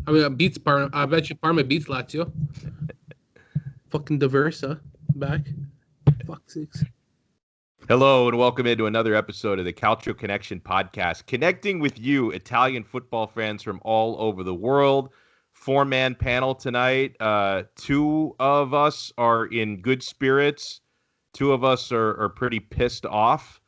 I mean, beats Parma. I bet you Parma beats Lazio. Fucking Diversa back. Fuck sakes. Hello and welcome into another episode of the Calcio Connection podcast, connecting with you, Italian football fans from all over the world. Four-man panel tonight. Two of us are in good spirits. Two of us are pretty pissed off.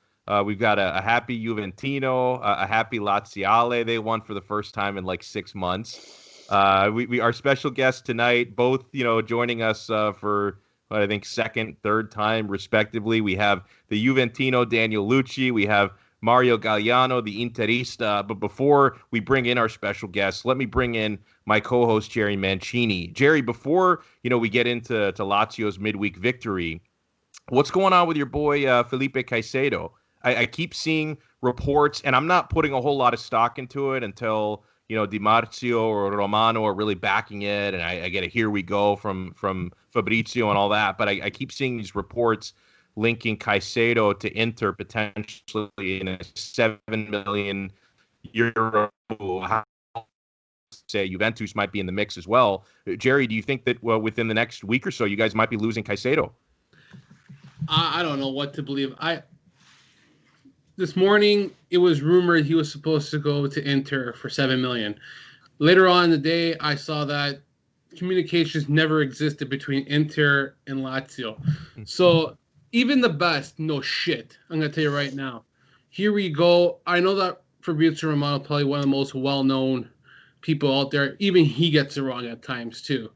We've got a happy Juventino, a happy Laziale. They won for the first time in like 6 months. We our special guests tonight, both joining us for I think second, third time respectively. We have the Juventino Daniel Lucci. We have Mario Gagliano, the Interista. But before we bring in our special guests, let me bring in my co-host Jerry Mancini. Jerry, before we get into Lazio's midweek victory, what's going on with your boy Felipe Caicedo? I keep seeing reports, and I'm not putting a whole lot of stock into it until Di Marzio or Romano are really backing it, and I get a here we go from Fabrizio and all that. But I keep seeing these reports linking Caicedo to Inter potentially in a €7 million. Say Juventus might be in the mix as well. Jerry, do you think that within the next week or so, you guys might be losing Caicedo? I don't know what to believe. This morning, it was rumored he was supposed to go to Inter for $7 million. Later on in the day, I saw that communications never existed between Inter and Lazio. So even the best, no shit. I'm going to tell you right now. Here we go. I know that Fabrizio Romano is probably one of the most well-known people out there. Even he gets it wrong at times, too.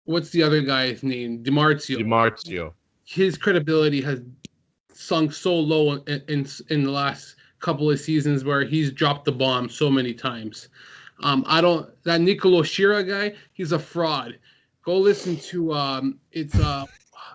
What's the other guy's name? Di Marzio. His credibility has sunk so low in the last couple of seasons where he's dropped the bomb so many times. That Nicolo Shira guy, he's a fraud. Go listen to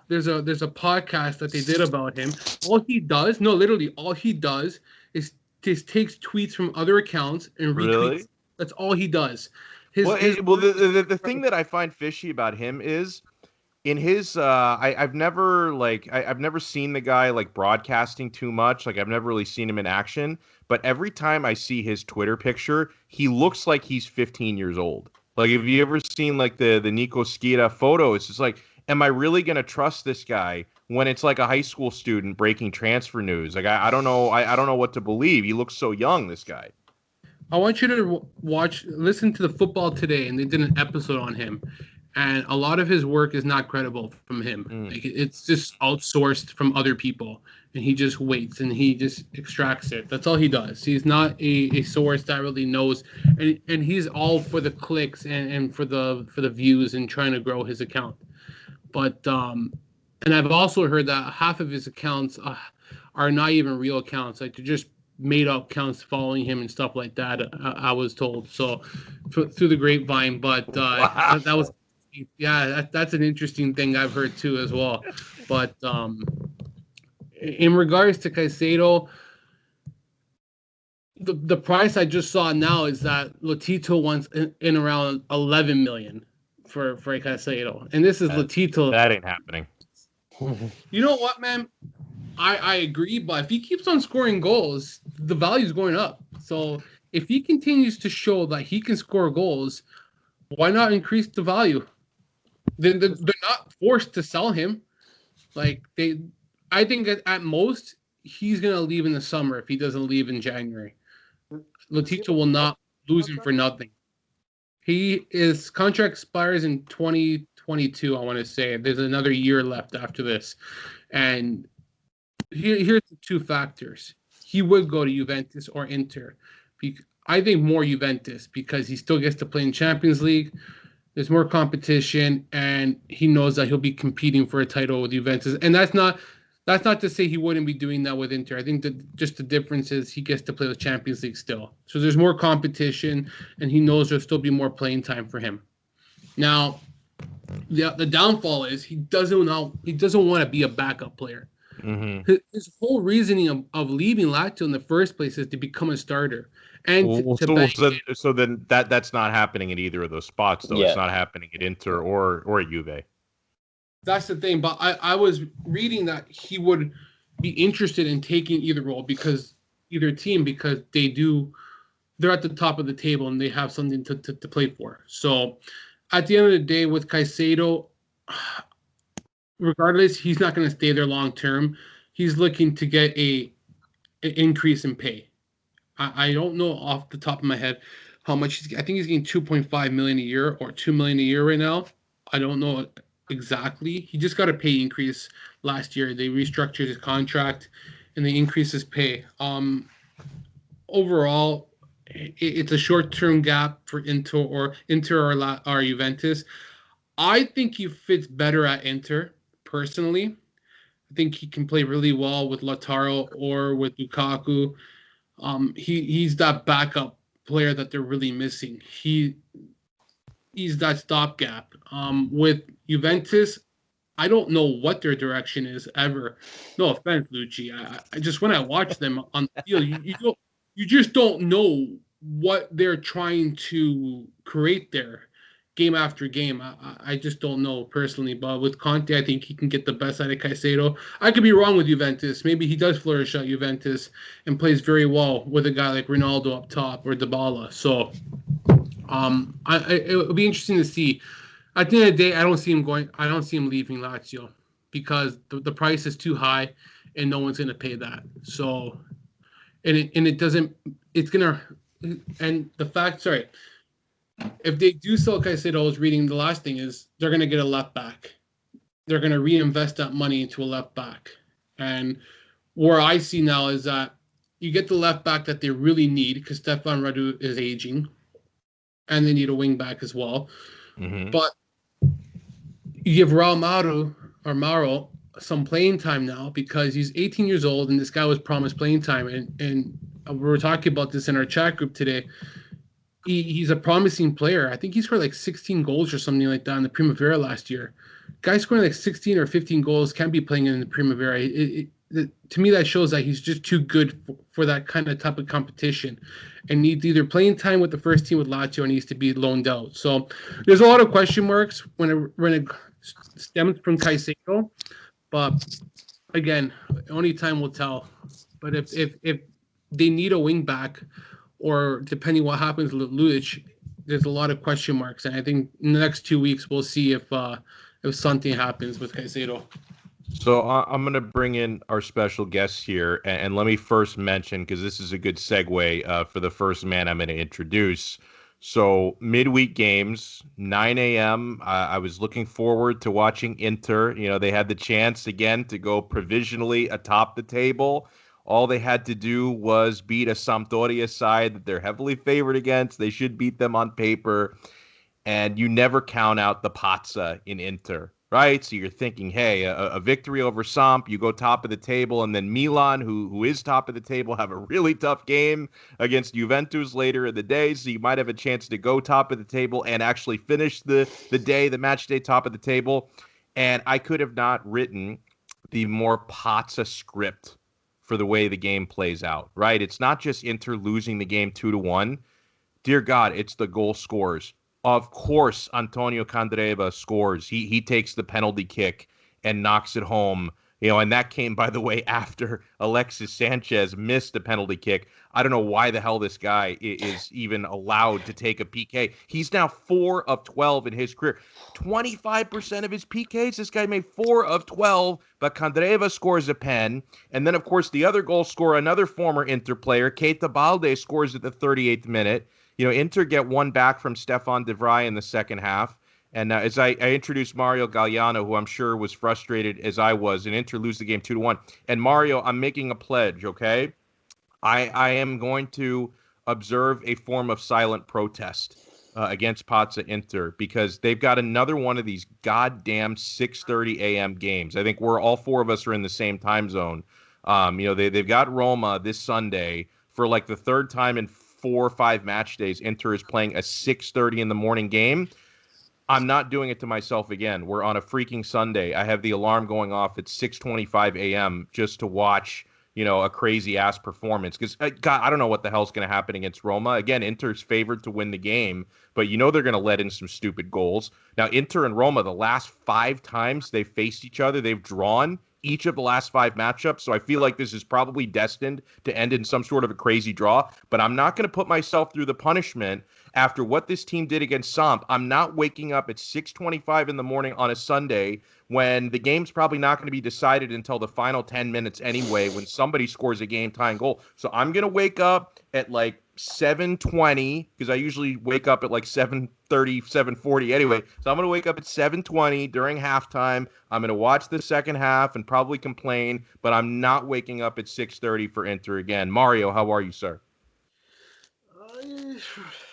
there's a podcast that they did about him. All he does is just takes tweets from other accounts and retweets. Really? That's all he does. The thing that I find fishy about him is in his I've never seen the guy like broadcasting too much. Like I've never really seen him in action, but every time I see his Twitter picture, he looks like he's 15 years old. Like have you ever seen like the Nico Schira photo? It's just like, am I really going to trust this guy when it's like a high school student breaking transfer news? Like I don't know. I don't know what to believe. He looks so young, this guy. I want you to listen to the Football Today, and they did an episode on him. And a lot of his work is not credible from him. Like it's just outsourced from other people. And he just waits and he just extracts it. That's all he does. He's not a source that really knows. And he's all for the clicks and for the views and trying to grow his account. But and I've also heard that half of his accounts are not even real accounts. Like they're just made up accounts following him and stuff like that. I was told so through the grapevine. But wow. that was. Yeah, that's an interesting thing I've heard too as well. But in regards to Caicedo, the price I just saw now is that Lotito wants in around 11 million for Caicedo, and this is Lotito. That ain't happening. You know what, man? I agree, but if he keeps on scoring goals, the value is going up. So if he continues to show that he can score goals, why not increase the value? They're not forced to sell him. I think at most he's gonna leave in the summer if he doesn't leave in January. Lotito will not lose him for nothing. His contract expires in 2022. I want to say there's another year left after this, and here's the two factors. He would go to Juventus or Inter. I think more Juventus because he still gets to play in Champions League. There's more competition, and he knows that he'll be competing for a title with Juventus. And that's not to say he wouldn't be doing that with Inter. I think that just the difference is he gets to play the Champions League still. So there's more competition, and he knows there'll still be more playing time for him. Now, the downfall is he doesn't want to be a backup player. Mm-hmm. His whole reasoning of leaving Lazio in the first place is to become a starter. And so then that's not happening in either of those spots, though. Yeah. It's not happening at Inter or at Juve. That's the thing. But I was reading that he would be interested in taking either team because they do they're at the top of the table and they have something to play for. So at the end of the day, with Caicedo, regardless, he's not going to stay there long term. He's looking to get an increase in pay. I don't know off the top of my head how much I think he's getting 2.5 million a year or 2 million a year right now. I don't know exactly. He just got a pay increase last year. They restructured his contract and they increased his pay. Overall, it's a short-term gap for Inter or Juventus. I think he fits better at Inter personally. I think he can play really well with Lautaro or with Lukaku. He's that backup player that they're really missing. He's that stopgap. With Juventus, I don't know what their direction is ever. No offense, Lucci. I just when I watch them on the field, you just don't know what they're trying to create there, game after game. I just don't know personally. But with Conte, I think he can get the best out of Caicedo. I could be wrong with Juventus. Maybe he does flourish at Juventus and plays very well with a guy like Ronaldo up top or Dybala. So, it would be interesting to see. At the end of the day, I don't see him leaving Lazio because the price is too high, and no one's going to pay that. So, it doesn't. It's gonna. And the fact, sorry, if they do sell Caicedo, I was reading the last thing is they're going to get a left back. They're going to reinvest that money into a left back. And where I see now is that you get the left back that they really need because Stefan Radu is aging, and they need a wing back as well. Mm-hmm. But you give Mauro some playing time now because he's 18 years old and this guy was promised playing time. And we were talking about this in our chat group today. He's a promising player. I think he scored like 16 goals or something like that in the Primavera last year. Guy scoring like 16 or 15 goals can't be playing in the Primavera. To me, that shows that he's just too good for that kind of type of competition and needs either playing time with the first team with Lazio or needs to be loaned out. So there's a lot of question marks when it stems from Caicedo. But again, only time will tell. But if they need a wing back, or depending what happens with Lucci, there's a lot of question marks. And I think in the next 2 weeks, we'll see if something happens with Caicedo. So I'm going to bring in our special guest here. And let me first mention, because this is a good segue for the first man I'm going to introduce. So midweek games, 9 a.m. I was looking forward to watching Inter. You know, they had the chance again to go provisionally atop the table. All they had to do was beat a Sampdoria side that they're heavily favored against. They should beat them on paper. And you never count out the Pazza in Inter, right? So you're thinking, hey, a victory over Samp, you go top of the table, and then Milan, who is top of the table, have a really tough game against Juventus later in the day. So you might have a chance to go top of the table and actually finish the match day top of the table. And I could have not written the more Pazza script for the way the game plays out, right? It's not just Inter losing the game 2-1. Dear God, it's the goal scorers. Of course, Antonio Candreva scores. He takes the penalty kick and knocks it home. You know, and that came, by the way, after Alexis Sanchez missed a penalty kick. I don't know why the hell this guy is even allowed to take a PK. He's now 4 of 12 in his career. 25% of his PKs, this guy made 4 of 12, but Candreva scores a pen. And then, of course, the other goal scorer, another former Inter player, Keita Balde, scores at the 38th minute. You know, Inter get one back from Stefan de Vrij in the second half. And as I introduced Mario Gagliano, who I'm sure was frustrated as I was, and Inter lose the game 2-1. And Mario, I'm making a pledge, okay? I am going to observe a form of silent protest against Pazza Inter because they've got another one of these goddamn 6:30 a.m. games. I think all 4 of us are in the same time zone. You know, they've got Roma this Sunday for like the third time in 4 or 5 match days. Inter is playing a 6:30 in the morning game. I'm not doing it to myself again. We're on a freaking Sunday. I have the alarm going off at 6:25 a.m. just to watch, you know, a crazy-ass performance. Because, God, I don't know what the hell's going to happen against Roma. Again, Inter's favored to win the game, but you know they're going to let in some stupid goals. Now, Inter and Roma, the last 5 times they've faced each other, they've drawn each of the last 5 matchups. So I feel like this is probably destined to end in some sort of a crazy draw. But I'm not going to put myself through the punishment after what this team did against Samp. I'm not waking up at 6:25 in the morning on a Sunday when the game's probably not going to be decided until the final 10 minutes anyway, when somebody scores a game-tying goal. So I'm going to wake up at like 7:20, because I usually wake up at like 7:30, 7:40 anyway. So I'm going to wake up at 7:20 during halftime. I'm going to watch the second half and probably complain, but I'm not waking up at 6:30 for Inter again. Mario, how are you, sir?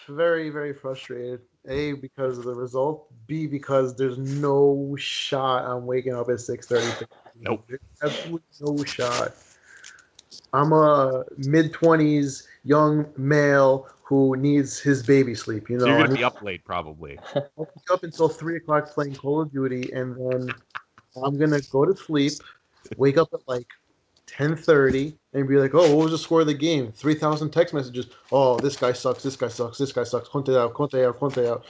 Very, very frustrated. A, because of the result. B, because there's no shot I'm waking up at 6:30. Nope. There's absolutely no shot. I'm a mid-20s young male who needs his baby sleep. You know, So you're going to be up late probably. I'll be up until 3 o'clock playing Call of Duty, and then I'm going to go to sleep, wake up at like 10:30, and be like, oh, what was the score of the game? 3,000 text messages. Oh, this guy sucks, this guy sucks, this guy sucks. Conte out, Conte out, Conte out.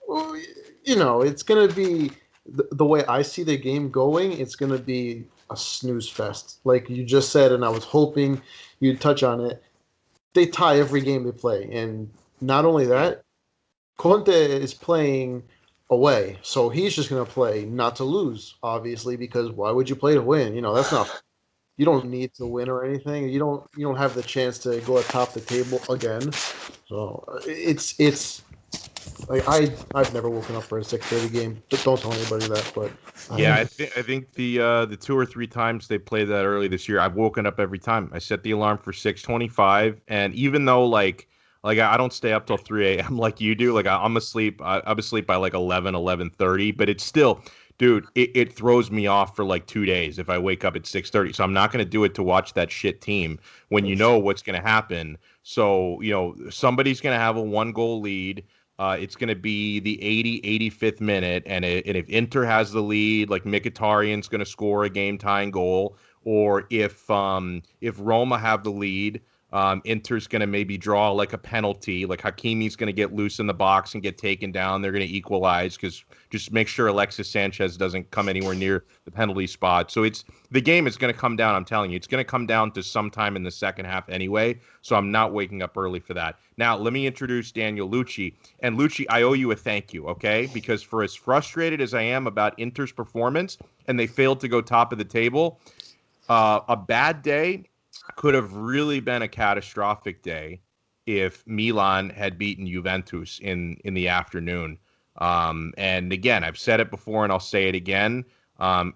Well, you know, it's going to be the way I see the game going, it's going to be a snooze fest. Like you just said, and I was hoping you'd touch on it. They tie every game they play. And not only that, Conte is playing away. So he's just going to play not to lose, obviously, because why would you play to win? You know, that's not – you don't need to win or anything. You don't have the chance to go atop the table again. So it's like I've never woken up for a 6:30 game. Don't tell anybody that, but yeah, I think the 2 or 3 times they played that early this year, I've woken up every time. I set the alarm for 6:25, and even though like I don't stay up till 3 a.m. like you do, like I'm asleep by like 11:30, but it's still, dude, it throws me off for like 2 days if I wake up at 6:30. So I'm not going to do it to watch that shit team when you know what's going to happen. So, you know, somebody's going to have a 1-goal lead. It's going to be the 85th minute, and if Inter has the lead, like Mkhitaryan's going to score a game-tying goal, or if Roma have the lead, Inter's going to maybe draw like a penalty, like Hakimi's going to get loose in the box and get taken down. They're going to equalize, because just make sure Alexis Sanchez doesn't come anywhere near the penalty spot. So the game is going to come down, I'm telling you. It's going to come down to sometime in the second half anyway, so I'm not waking up early for that. Now, let me introduce Daniel Lucci. And Lucci, I owe you a thank you, okay? Because for as frustrated as I am about Inter's performance, and they failed to go top of the table, a bad day could have really been a catastrophic day if Milan had beaten Juventus in the afternoon. And again, I've said it before and I'll say it again.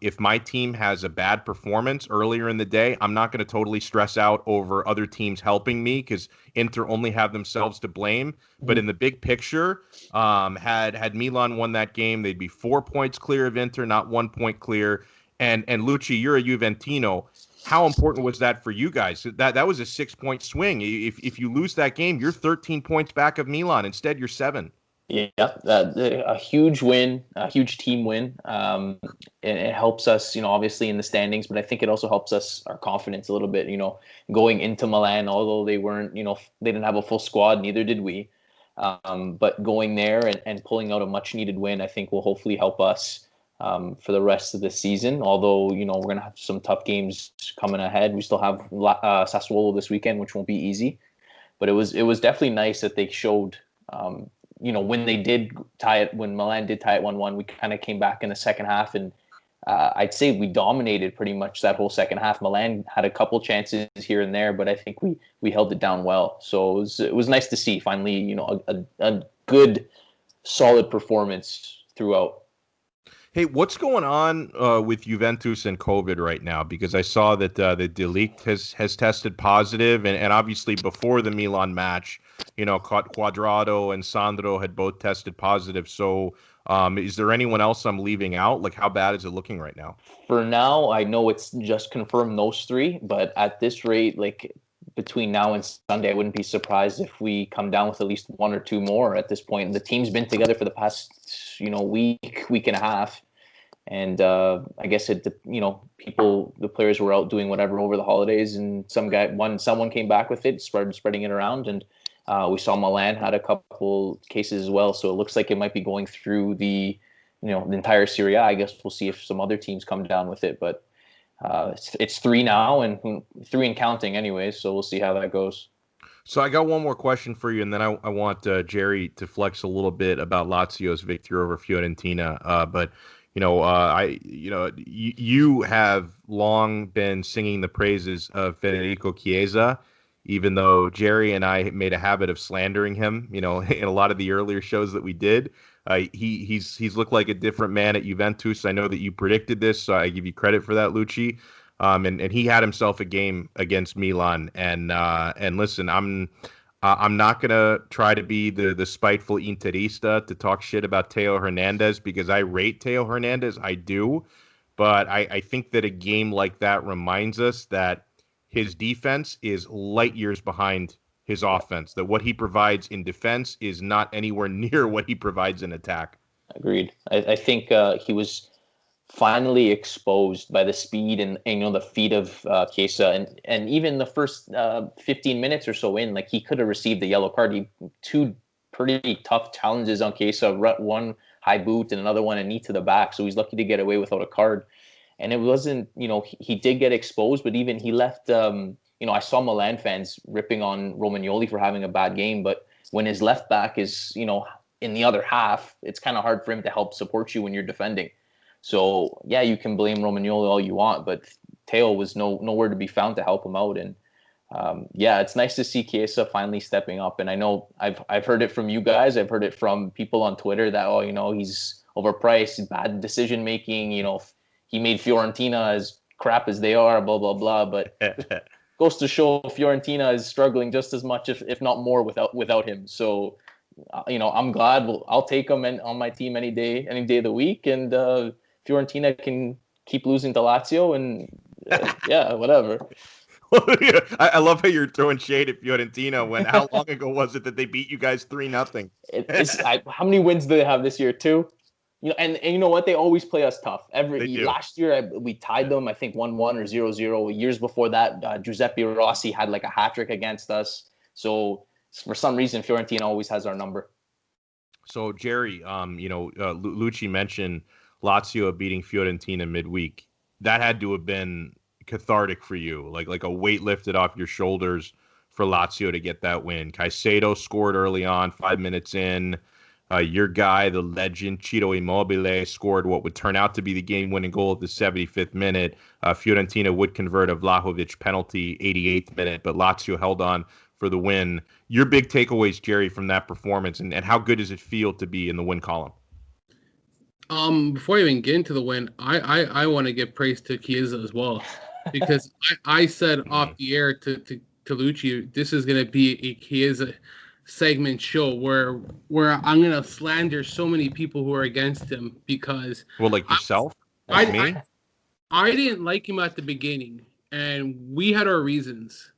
If my team has a bad performance earlier in the day, I'm not going to totally stress out over other teams helping me, because Inter only have themselves to blame. But in the big picture, had Milan won that game, they'd be 4 points clear of Inter, not 1 point clear. And Lucci, you're a Juventino. How important was that for you guys? That was a 6-point swing. If you lose that game, you're 13 points back of Milan. Instead, you're 7. Yeah, a huge win, a huge team win. It helps us, you know, obviously in the standings, but I think it also helps us, our confidence a little bit, you know, going into Milan, although they weren't, you know, they didn't have a full squad, neither did we. But going there and pulling out a much needed win, I think will hopefully help us for the rest of the season. Although, you know, we're going to have some tough games coming ahead. We still have Sassuolo this weekend, which won't be easy. But it was definitely nice that they showed, you know, when they did tie it, when Milan did tie it 1-1, we kind of came back in the second half, and I'd say we dominated pretty much that whole second half. Milan had a couple chances here and there, but I think we held it down well. So it was nice to see finally, you know, a good, solid performance throughout. Hey, what's going on with Juventus and COVID right now? Because I saw that the De Ligt has tested positive, and obviously before the Milan match, you know, Quadrado and Sandro had both tested positive. So is there anyone else I'm leaving out? Like, how bad is it looking right now? For now, I know it's just confirmed those 3, but at this rate, like between now and Sunday, I wouldn't be surprised if we come down with at least 1 or 2 more at this point. The team's been together for the past, you know, week and a half. And I guess the players were out doing whatever over the holidays, and someone came back with it, started spreading it around, and we saw Milan had a couple cases as well. So it looks like it might be going through the entire Serie A. I guess we'll see if some other teams come down with it, but It's 3 now, and 3 and counting anyways. So we'll see how that goes. So I got one more question for you, and then I want Jerry to flex a little bit about Lazio's victory over Fiorentina. But you have long been singing the praises of Federico Chiesa, even though Jerry and I made a habit of slandering him. In a lot of the earlier shows that we did. He's looked like a different man at Juventus. I know that you predicted this, so I give you credit for that, Lucci. And he had himself a game against Milan, and listen, I'm not gonna try to be the spiteful Interista to talk shit about Theo Hernandez, because I rate Theo Hernandez, I do, but I think that a game like that reminds us that his defense is light years behind his offense. That what he provides in defense is not anywhere near what he provides in attack. Agreed. I think he was finally exposed by the speed and the feet of Chiesa, and even the first 15 minutes or so in, like, he could have received the yellow card. Two pretty tough challenges on Chiesa, one high boot and another one a knee to the back, so he's lucky to get away without a card. And it wasn't, he did get exposed, but even he left, I saw Milan fans ripping on Romagnoli for having a bad game, but when his left back is, in the other half, it's kind of hard for him to help support you when you're defending. So, yeah, you can blame Romagnoli all you want, but Theo was nowhere to be found to help him out. And, it's nice to see Chiesa finally stepping up. And I know I've heard it from you guys. I've heard it from people on Twitter that, he's overpriced, bad decision-making. He made Fiorentina as crap as they are, blah, blah, blah. But goes to show Fiorentina is struggling just as much, if not more, without him. So, I'm glad. I'll take him on my team any day of the week. And Fiorentina can keep losing to Lazio, and whatever. I love how you're throwing shade at Fiorentina. How long ago was it that they beat you guys 3-0? How many wins do they have this year? 2. And you know what? They always play us tough. Last year we tied them, I think 1-1 or 0-0. Years before that, Giuseppe Rossi had like a hat trick against us. So for some reason, Fiorentina always has our number. So Jerry, Lucci mentioned Lazio beating Fiorentina midweek. That had to have been cathartic for you, like a weight lifted off your shoulders for Lazio to get that win. Caicedo scored early on, 5 minutes in. Your guy, the legend, Ciro Immobile, scored what would turn out to be the game-winning goal at the 75th minute. Fiorentina would convert a Vlahovic penalty 88th minute, but Lazio held on for the win. Your big takeaways, Jerry, from that performance, and how good does it feel to be in the win column? Before I even get into the win, I want to give praise to Chiesa as well, because I said off the air to Lucci, this is going to be a Chiesa segment show where I'm going to slander so many people who are against him, because like yourself, me. I didn't like him at the beginning, and we had our reasons,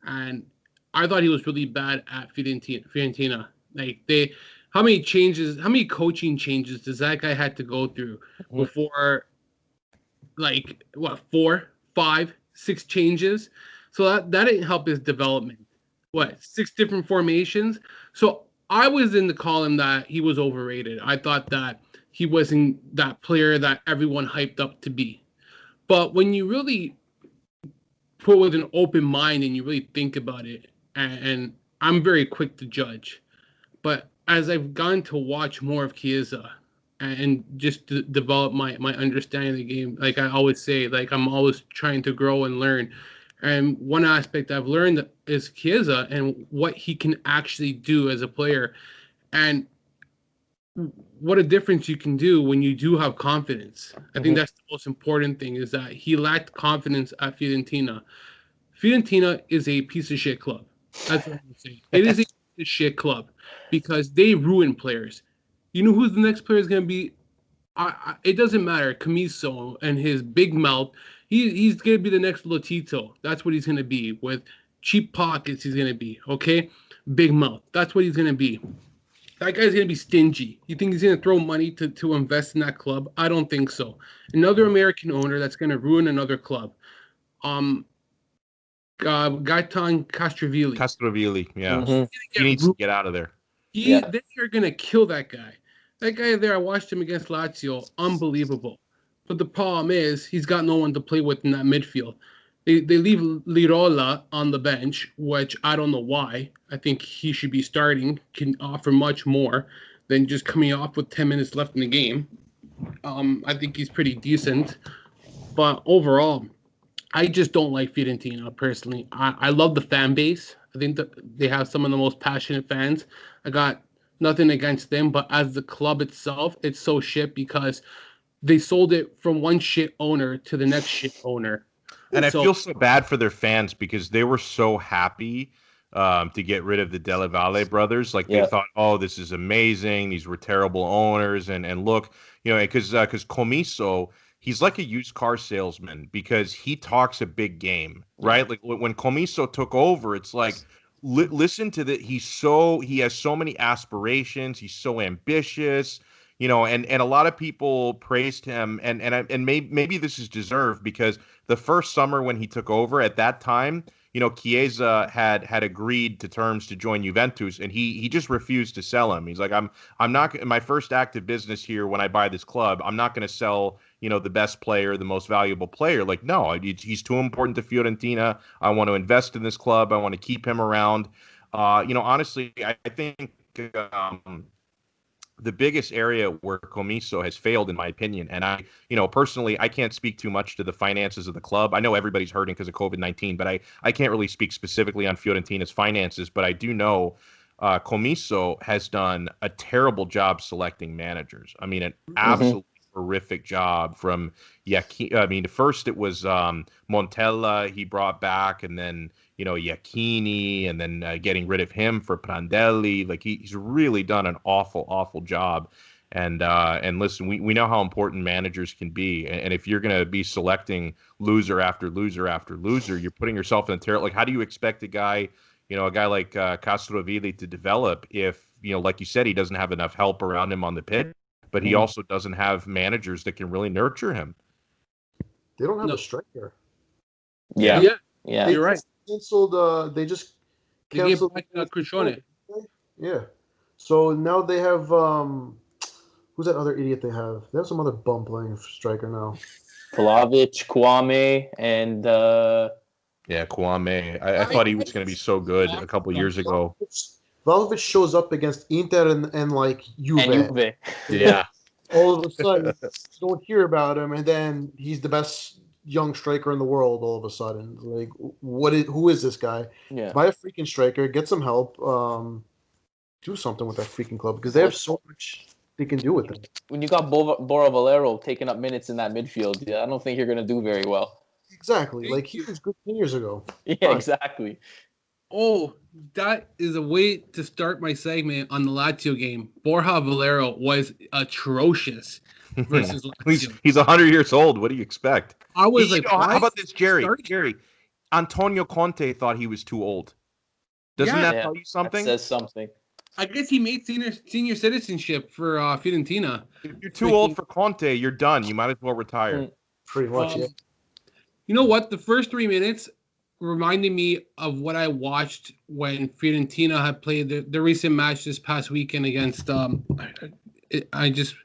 and I thought he was really bad at Fiorentina. How many coaching changes does that guy had to go through before, 4, 5, 6 changes? So that didn't help his development. 6 different formations? So I was in the column that he was overrated. I thought that he wasn't that player that everyone hyped up to be. But when you really put with an open mind and you really think about it, and I'm very quick to judge, but as I've gone to watch more of Chiesa and just to develop my understanding of the game, like I always say, like I'm always trying to grow and learn. And one aspect I've learned is Chiesa and what he can actually do as a player, and what a difference you can do when you do have confidence. I think that's the most important thing, is that he lacked confidence at Fiorentina. Fiorentina is a piece of shit club. That's what I'm saying. It is a piece of shit club because they ruin players. You know who the next player is going to be? It doesn't matter. Camiso and his big mouth. He's going to be the next Lotito. That's what he's going to be. With cheap pockets, he's going to be. Okay? Big mouth. That's what he's going to be. That guy's going to be stingy. You think he's going to throw money to invest in that club? I don't think so. Another American owner that's going to ruin another club. Gaetan Castrovilli, yeah. He needs to get out of there. They are going to kill that guy. That guy there, I watched him against Lazio. Unbelievable. But the problem is he's got no one to play with in that midfield. They leave Lirola on the bench, which I don't know why. I think he should be starting, can offer much more than just coming off with 10 minutes left in the game. I think he's pretty decent. But overall, I just don't like Fiorentina personally. I love the fan base. I think that they have some of the most passionate fans. I got nothing against them, but as the club itself, it's so shit because they sold it from one shit owner to the next shit owner. And I So- feel so bad for their fans because they were so happy to get rid of the Delle Valle brothers. Like they thought, oh, this is amazing. These were terrible owners. And look, because Comiso, he's like a used car salesman because he talks a big game, right? Like when Comiso took over, it's like, listen to that. He has so many aspirations. He's so ambitious. And a lot of people praised him, and maybe this is deserved because the first summer when he took over, at that time, Chiesa had agreed to terms to join Juventus, and he just refused to sell him. He's like, I'm not my first active business here when I buy this club. I'm not going to sell the best player, the most valuable player. Like, no, he's too important to Fiorentina. I want to invest in this club. I want to keep him around. Honestly, I think. The biggest area where Comiso has failed, in my opinion, and I, personally, I can't speak too much to the finances of the club. I know everybody's hurting because of COVID-19, but I can't really speak specifically on Fiorentina's finances. But I do know Comiso has done a terrible job selecting managers. I mean, an absolutely horrific job from first it was Montella he brought back, and then Iachini, and then getting rid of him for Prandelli. Like he's really done an awful job. And listen, we know how important managers can be, and if you're going to be selecting loser after loser after loser, you're putting yourself in a terrible. Like, how do you expect a guy like Castrovilli to develop if like you said, he doesn't have enough help around him on the pitch, but he also doesn't have managers that can really nurture him. They don't have a striker. Yeah. You're right. Canceled. They just canceled. They gave back Crucione. Yeah. So now they have who's that other idiot they have? They have some other bum playing striker now. Vlahovic, Kwame, and Kwame. I thought he was going to be so good a couple years ago. Vlahovic shows up against Inter and like Juve. And Juve. Yeah. All of a sudden, you don't hear about him, and then he's the best young striker in the world. All of a sudden, like, who is this guy? Yeah. Buy a freaking striker, get some help, do something with that freaking club because they have so much they can do with it. When you got Bora Valero taking up minutes in that midfield, I don't think you're going to do very well. Exactly. Like, he was good 10 years ago. Yeah, exactly. Oh, that is a way to start my segment on the Lazio game. Borja Valero was atrocious versus Lazio. He's 100 years old. What do you expect? I was like, how about this, Jerry? Jerry, Antonio Conte thought he was too old. Doesn't that tell you something? That says something. I guess he made senior citizenship for Fiorentina. If you're too old for Conte, you're done. You might as well retire. Pretty much, yeah. You know what? The first 3 minutes reminded me of what I watched when Fiorentina had played the recent match this past weekend against I just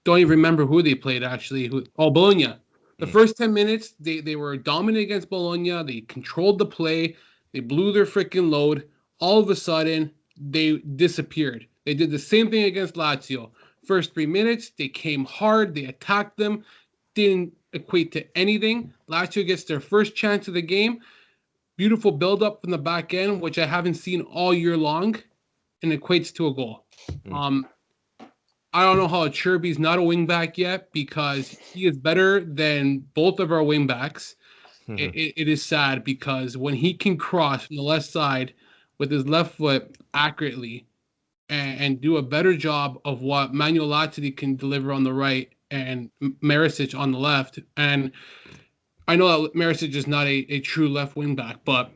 don't even remember who they played actually. Bologna. The first 10 minutes they were dominant against Bologna. They controlled the play. They blew their freaking load. All of a sudden they disappeared. They did the same thing against Lazio. First 3 minutes they came hard. They attacked them. Didn't equate to anything. Lazio gets their first chance of the game. Beautiful build-up from the back end, which I haven't seen all year long, and equates to a goal. I don't know how Cherby's not a wing-back yet because he is better than both of our wing-backs. It is sad because when he can cross from the left side with his left foot accurately and do a better job of what Manuel Lazzari can deliver on the right and Maricic on the left, and I know that Maricic is not a true left wing back, but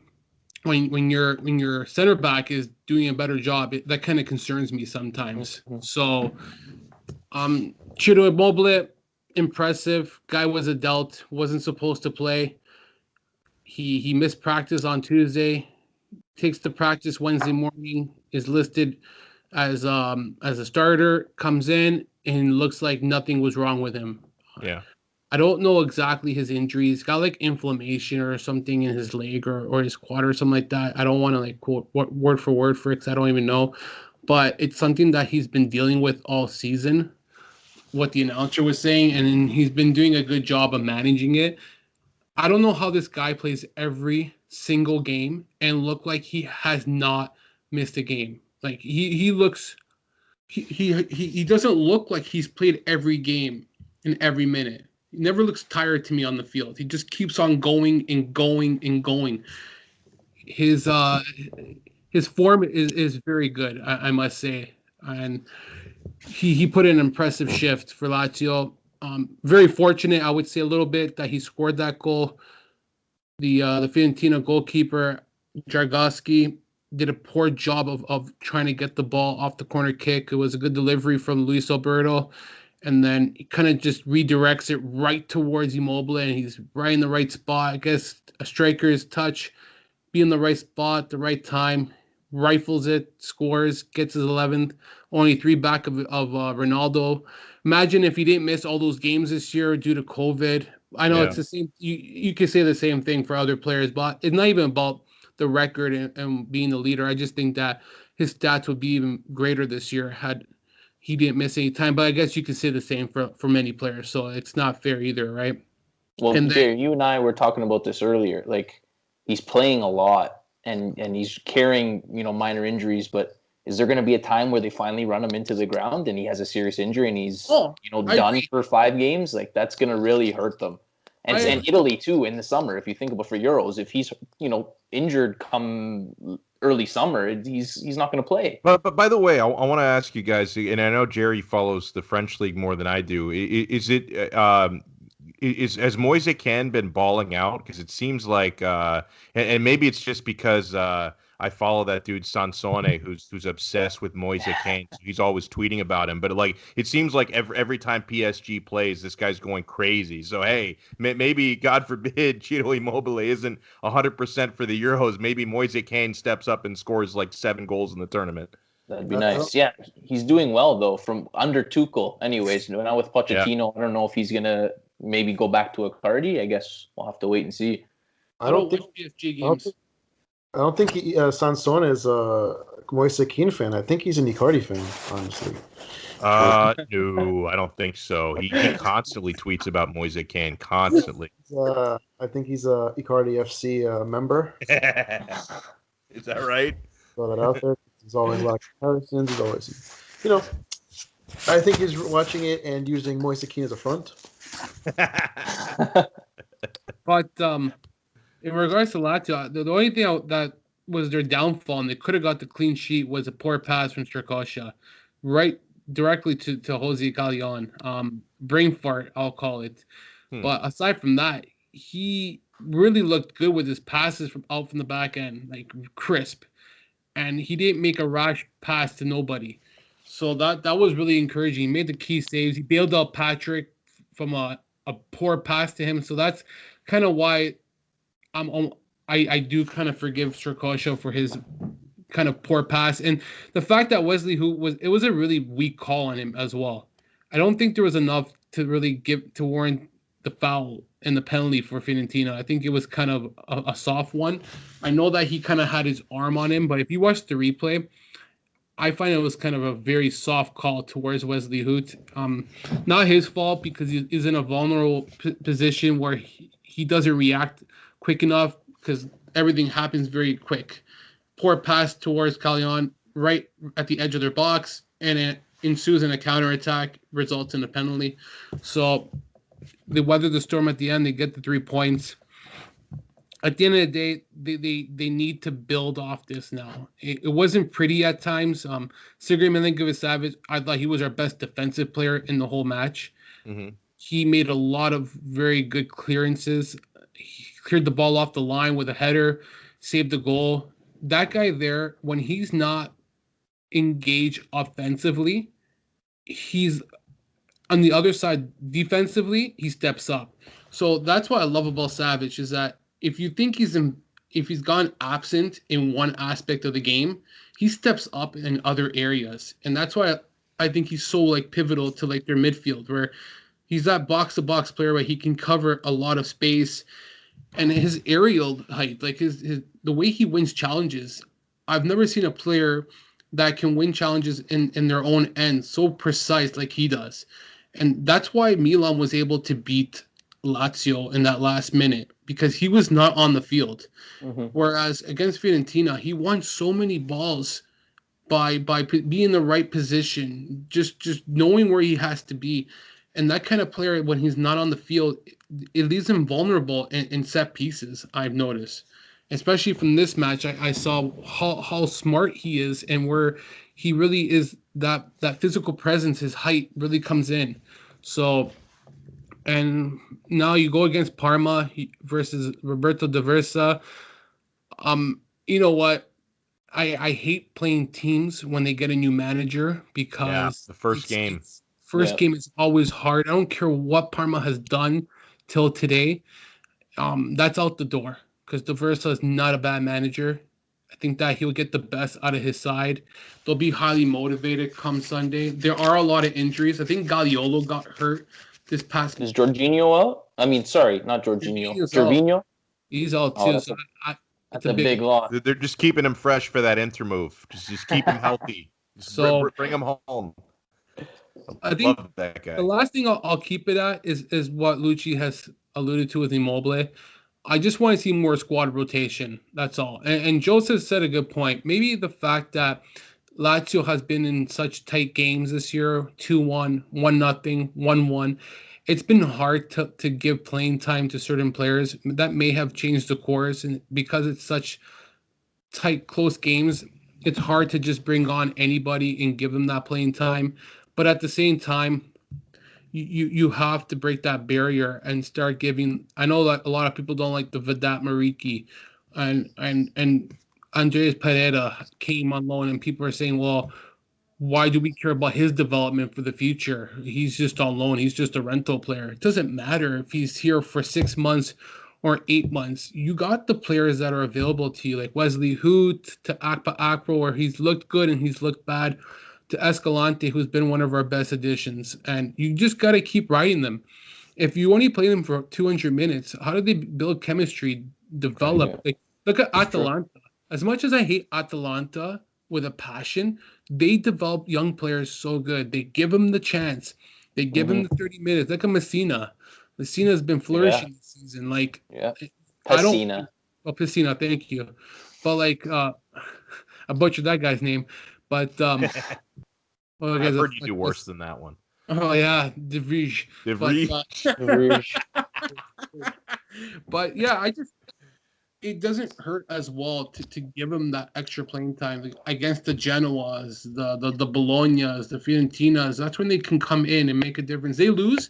when your center back is doing a better job, that kind of concerns me sometimes. So, Ciro Immobile, impressive. Guy was a dealt, wasn't supposed to play. He missed practice on Tuesday, takes to practice Wednesday morning, is listed as a starter, comes in and looks like nothing was wrong with him. Yeah. I don't know exactly his injury. He's got like inflammation or something in his leg or his quad or something like that. I don't want to like quote word for word for it because I don't even know. But it's something that he's been dealing with all season, what the announcer was saying, and he's been doing a good job of managing it. I don't know how this guy plays every single game and look like he has not missed a game. Like he looks he doesn't look like he's played every game in every minute. He never looks tired to me on the field. He just keeps on going and going and going. His his form is very good, I must say, and he put in an impressive shift for Lazio. Very fortunate, I would say, a little bit that he scored that goal. The Fiorentina goalkeeper Jargoski did a poor job of trying to get the ball off the corner kick. It was a good delivery from Luis Alberto, and then he kind of just redirects it right towards Immobile, and he's right in the right spot. I guess a striker's touch, be in the right spot, the right time, rifles it, scores, gets his 11th, only 3 back of Ronaldo. Imagine if he didn't miss all those games this year due to COVID. I know it's the same. You could say the same thing for other players, but it's not even about the record and being the leader. I just think that his stats would be even greater this year had he didn't miss any time. But I guess you could say the same for many players, so it's not fair either, right? Well, Jerry, you and I were talking about this earlier. Like, he's playing a lot and he's carrying, minor injuries, but is there going to be a time where they finally run him into the ground and he has a serious injury and he's done for 5 games? Like, that's going to really hurt them. And Italy too in the summer, if you think about for Euros, if he's injured come early summer, he's not going to play. But by the way, I want to ask you guys, and I know Jerry follows the French league more than I do. Has Moise Kean been balling out? Because it seems like, and maybe it's just because I follow that dude Sansone, who's obsessed with Moise Kean. He's always tweeting about him. But like, it seems like every time PSG plays, this guy's going crazy. So hey, maybe God forbid Ciro Immobile isn't 100% for the Euros. Maybe Moise Kean steps up and scores like 7 goals in the tournament. That'd be nice. Yeah, he's doing well though from under Tuchel. Anyways, now with Pochettino, I don't know if he's gonna maybe go back to Icardi. I guess we'll have to wait and see. I don't think PSG games. I don't think Sansone is a Moise Kean fan. I think he's an Icardi fan, honestly. No, I don't think so. He constantly tweets about Moise Kean, constantly. I think he's a Icardi FC member. Is that right? Throw that out there. He's always like comparisons. He's always, I think he's watching it and using Moise Kean as a front. But in regards to Lazio, the only thing that was their downfall, and they could have got the clean sheet, was a poor pass from Strakosha, right directly to Jose Gagliano. Brain fart, I'll call it. But aside from that, he really looked good with his passes from the back end, like crisp. And he didn't make a rash pass to nobody. So that was really encouraging. He made the key saves. He bailed out Patrick from a poor pass to him. So that's kind of why I do kind of forgive Strakosha for his kind of poor pass. And the fact that Wesley, it was a really weak call on him as well. I don't think there was enough to really to warrant the foul and the penalty for Fiorentina. I think it was kind of a soft one. I know that he kind of had his arm on him, but if you watch the replay, I find it was kind of a very soft call towards Wesley Hoot. Not his fault because he is in a vulnerable position where he doesn't react quick enough because everything happens very quick. Poor pass towards Gagliano right at the edge of their box, and it ensues in a counterattack, results in a penalty. So they weather the storm at the end. They get the 3 points. At the end of the day, they need to build off this now. It wasn't pretty at times. Sergei Milinkovic-Savic, I thought he was our best defensive player in the whole match. Mm-hmm. He made a lot of very good clearances. He cleared the ball off the line with a header, saved the goal. That guy there, when he's not engaged offensively, he's on the other side defensively, he steps up. So that's what I love about Savic is that if you think if he's gone absent in one aspect of the game, he steps up in other areas. And that's why I think he's so pivotal to their midfield, where He's that box-to-box player where he can cover a lot of space, and his aerial height, like his the way he wins challenges. I've never seen a player that can win challenges in their own end so precise like he does. And that's why Milan was able to beat Lazio in that last minute, because he was not on the field. Mm-hmm. Whereas against Fiorentina, he won so many balls by being in the right position, just knowing where he has to be. And that kind of player, when he's not on the field, it leaves him vulnerable in set pieces, I've noticed. Especially from this match, I saw how smart he is and where he really is, that physical presence, his height really comes in. So, and now you go against Parma versus Roberto De Versa. You know what? I hate playing teams when they get a new manager, because the first game. First game is always hard. I don't care what Parma has done till today. That's out the door, because De Versa is not a bad manager. I think that he'll get the best out of his side. They'll be highly motivated come Sunday. There are a lot of injuries. I think Gagliano got hurt this past. Is Jorginho out? I mean, sorry, not Jorginho. Jorginho? He's out too. So that's a big loss. They're just keeping him fresh for that Inter move. Just keep him healthy. So bring him home. I think love that guy. The last thing I'll keep it at is what Lucci has alluded to with Immobile. I just want to see more squad rotation. That's all. And Joseph said a good point. Maybe the fact that Lazio has been in such tight games this year, 2-1, 1-0, 1-1. It's been hard to give playing time to certain players. That may have changed the course. And because it's such tight, close games, it's hard to just bring on anybody and give them that playing time. But at the same time, you have to break that barrier and start giving. I know that a lot of people don't like the Vedat Mariki, and Andreas Pereira came on loan, and people are saying, well, why do we care about his development for the future? He's just on loan. He's just a rental player. It doesn't matter if he's here for 6 months or 8 months. You got the players that are available to you, like Wesley Hoot, to Akpa Akro, where he's looked good and he's looked bad, to Escalante, who's been one of our best additions. And you just got to keep riding them. If you only play them for 200 minutes, how do they build chemistry, develop? Yeah. Like, look at Atalanta. As much as I hate Atalanta with a passion, they develop young players so good. They give them the chance. They give them the 30 minutes. Look at Messina. Messina's been flourishing this season. Like, Pessina. Pessina, thank you. But, like, I butchered that guy's name. But, well, I've heard you do worse than that one. Oh, yeah, De Vrij. But, yeah, it doesn't hurt as well to give them that extra playing time, like against the Genoas, the Bolognas, the Fiorentinas. That's when they can come in and make a difference. They lose,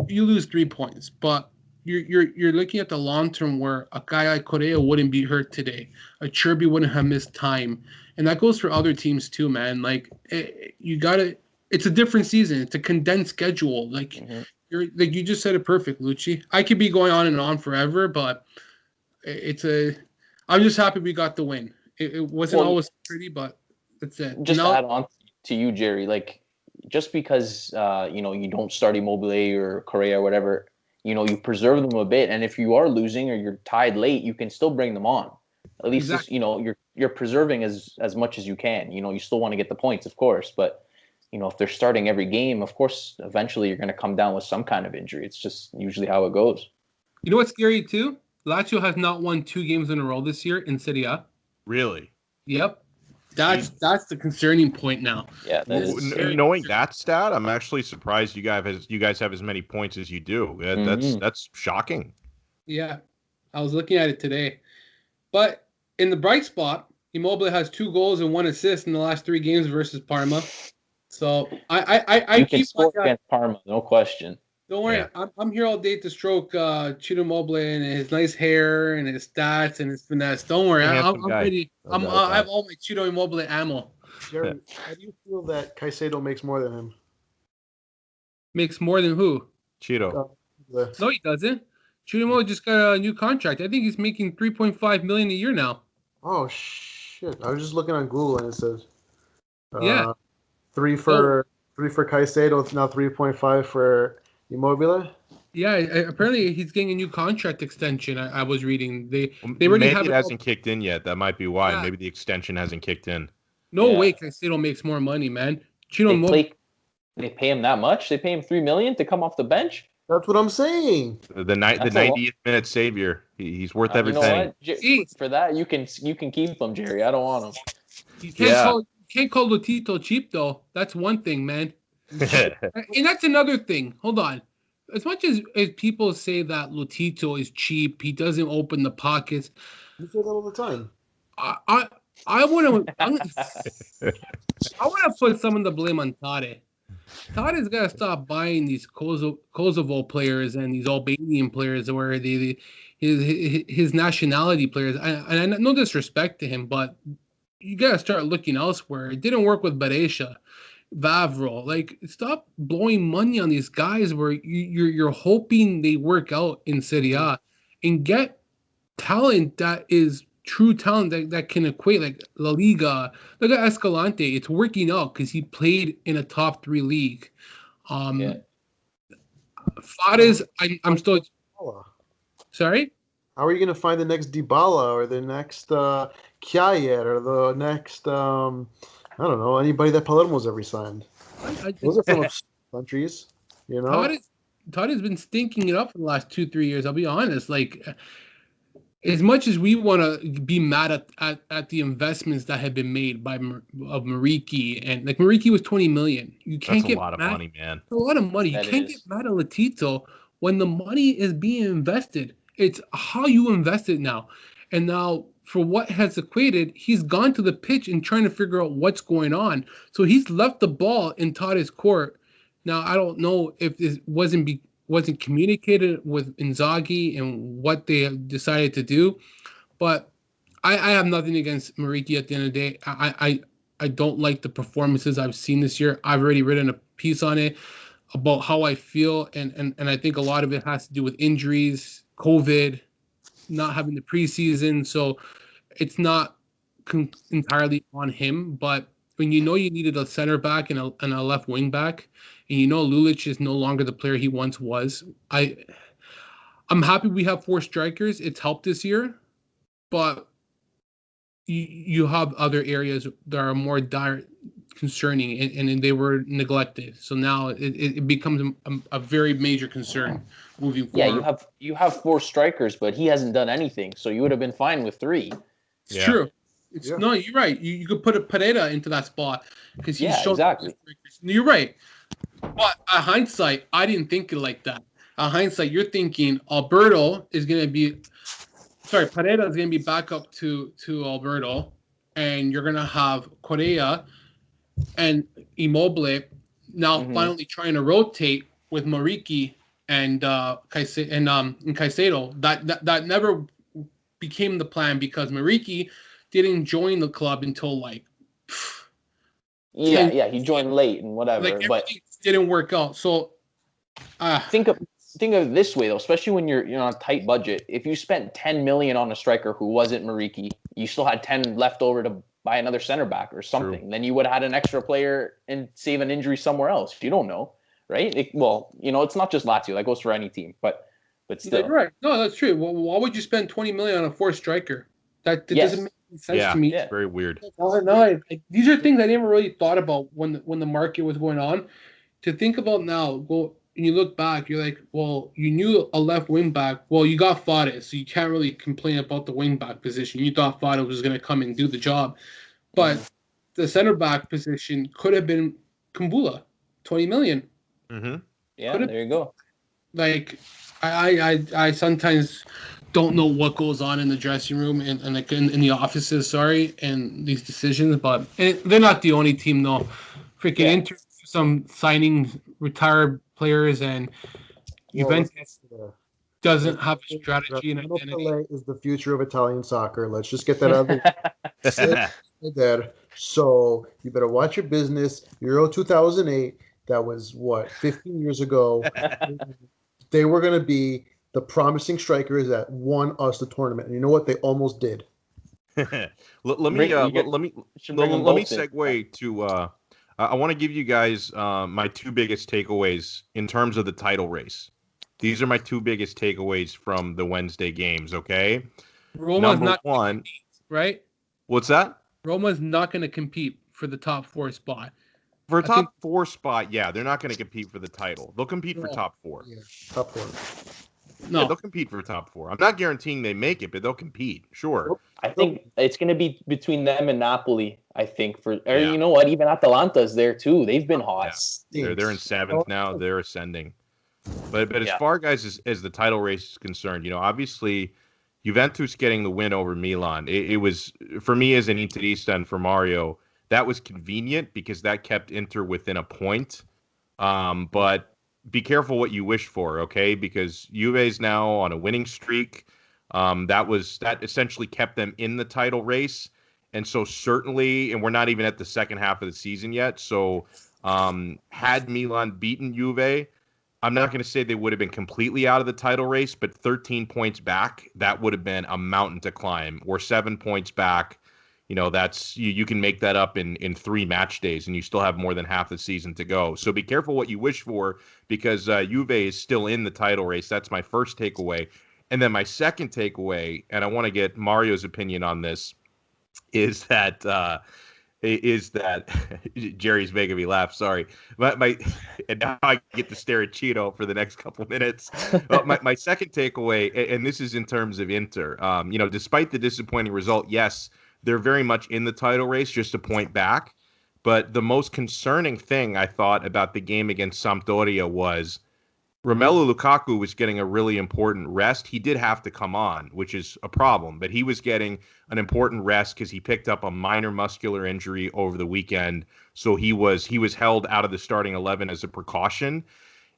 you lose 3 points, but you're looking at the long term, where a guy like Correa wouldn't be hurt today, a Cherby wouldn't have missed time, and that goes for other teams too, man. Like it's a different season, it's a condensed schedule. Like you just said it perfect, Lucci. I could be going on and on forever, but I'm just happy we got the win. It wasn't always pretty, but that's it. Just to add on to you, Jerry, like, just because you don't start Immobile or Correa or whatever, you preserve them a bit, and if you are losing or you're tied late, you can still bring them on. At least you're preserving as much as you can. You still want to get the points, of course, but if they're starting every game, of course, eventually you're going to come down with some kind of injury. It's just usually how it goes. You know what's scary too? Lazio has not won 2 games in a row this year in Serie A. Really? Yep. That's the concerning point now. Yeah. Knowing that stat, I'm actually surprised you guys have as many points as you do. That's shocking. Yeah. I was looking at it today. But in the bright spot, Immobile has 2 goals and 1 assist in the last 3 games versus Parma. So I keep score against Parma, no question. Don't worry, yeah. I'm here all day to stroke Ciro Immobile and his nice hair and his stats and his finesse. Don't worry, I'm ready. I have all my Ciro Immobile ammo. Jerry, how do you feel that Caicedo makes more than him? Makes more than who? Ciro. No, he doesn't. Ciro Immobile just got a new contract. I think he's making $3.5 million a year now. Oh shit! I was just looking on Google and it says, 3 for Caicedo. It's now 3.5 for Immobile? Yeah, apparently he's getting a new contract extension. I was reading Well, they already maybe have it it all. hasn't kicked in yet. That might be why. Yeah. Maybe the extension hasn't kicked in. No Yeah. way Caicedo makes more money, man. Chino They Immobile. They pay him that much? They pay him $3 million to come off the bench? That's what I'm saying. The That's a lot. 90th minute savior. He's worth You every know penny. what? For that, you can keep him, Jerry. I don't want him. You can't call Lotito cheap though. That's one thing, man. And that's another thing. Hold on. As much as people say that Lotito is cheap, he doesn't open the pockets. You say that all the time. I want to put some of the blame on Tade. Tade's got to stop buying these Kosovo players and these Albanian players where his nationality players. And no disrespect to him, but you got to start looking elsewhere. It didn't work with Beresha, Vavro. Like, stop blowing money on these guys where you're hoping they work out in Serie A and get talent that is true talent that can equate, like La Liga. Look at Escalante. It's working out because he played in a top 3 league. Fares, I'm still... Sorry? How are you going to find the next Dybala or the next Kjaer or the next, I don't know, anybody that Palermo's ever signed? Those are from countries, you know? Todd has been stinking it up for the last 2-3 years. I'll be honest. Like, as much as we want to be mad at the investments that have been made of Mariki, and like Mariki was 20 million. You can't get a lot of money, man. It's a lot of money. You can't get mad at Lotito when the money is being invested. It's how you invest it now. And now, for what has equated, he's gone to the pitch and trying to figure out what's going on. So he's left the ball in Tade's court. Now, I don't know if this wasn't communicated with Inzaghi and what they have decided to do, but I have nothing against Mariki at the end of the day. I don't like the performances I've seen this year. I've already written a piece on it about how I feel, and I think a lot of it has to do with injuries, COVID, not having the preseason, so it's not entirely on him, but when you know you needed a center back and a left wing back, and you know Lulic is no longer the player he once was, I'm happy we have 4 strikers. It's helped this year, but you have other areas that are more dire, concerning, and they were neglected. So now it becomes a very major concern moving forward. Yeah, you have 4 strikers, but he hasn't done anything, so you would have been fine with 3. It's true. No, you're right. You could put a Pereira into that spot because he's shown exactly. You're right. But at hindsight, I didn't think it like that. At hindsight, you're thinking Pereira is going to be back up to Alberto, and you're going to have Correa and Immobile now finally trying to rotate with Mariki and Caicedo. That never became the plan because Mariki didn't join the club until he joined late and whatever, but didn't work out. So think of it this way though, especially when you're on a tight budget. If you spent 10 million on a striker who wasn't Mariki, you still had 10 left over to buy another center back or something. True. Then you would have had an extra player and save an injury somewhere else. You don't know, right? It's not just Lazio. That goes for any team, but still. You're right. No, that's true. Well, why would you spend 20 million on a 4th striker? That doesn't make sense to me. Yeah, it's very weird. No, these are things I never really thought about when the market was going on. To think about now, and you look back, you're like, well, you knew a left wing back. Well, you got Fares, so you can't really complain about the wing back position. You thought Fares was going to come and do the job. But the center back position could have been Kumbula, 20 million. Mm-hmm. Yeah, there you go. Like, I sometimes don't know what goes on in the dressing room and like in the offices, and these decisions, but they're not the only team though. Freaking Inter, some signing retired players, and Juventus doesn't have a strategy and identity. Pelé is the future of Italian soccer. Let's just get that out there. So you better watch your business. Euro 2008, that was 15 years ago. They were going to be the promising strikers that won us the tournament, and you know what? They almost did. Let me segue to I want to give you guys my two biggest takeaways in terms of the title race. These are my two biggest takeaways from the Wednesday games, okay? Roma's Number not one, right. what's that? Roma's not going to compete for the top 4 spot. For a I think top 4 spot, yeah, they're not going to compete for the title. They'll compete for No. top 4. Yeah, top 4. Yeah, no. they'll compete for top 4. I'm not guaranteeing they make it, but they'll compete, sure. Nope. I think it's going to be between them and Napoli. I think or Yeah. you know what? Even Atalanta's there too. They've been hot. Yeah. They're in 7th now. They're ascending. But as Yeah. far guys as the title race is concerned, obviously Juventus getting the win over Milan, it was, for me as an Interista and for Mario, that was convenient because that kept Inter within a point. But be careful what you wish for, okay? Because Juve's now on a winning streak. That essentially kept them in the title race. And so certainly, and we're not even at the second half of the season yet. So had Milan beaten Juve, I'm not going to say they would have been completely out of the title race, but 13 points back, that would have been a mountain to climb. Or 7 points back, that's you can make that up in 3 match days, and you still have more than half the season to go. So be careful what you wish for, because Juve is still in the title race. That's my first takeaway. And then my second takeaway, and I want to get Mario's opinion on this, is that Jerry's making me laugh. Sorry, and now I get to stare at Cheeto for the next couple minutes. My second takeaway, and this is in terms of Inter. Despite the disappointing result, yes, they're very much in the title race, just a point back. But the most concerning thing I thought about the game against Sampdoria was Romelu Lukaku was getting a really important rest. He did have to come on, which is a problem, but he was getting an important rest because he picked up a minor muscular injury over the weekend. So he was held out of the starting 11 as a precaution.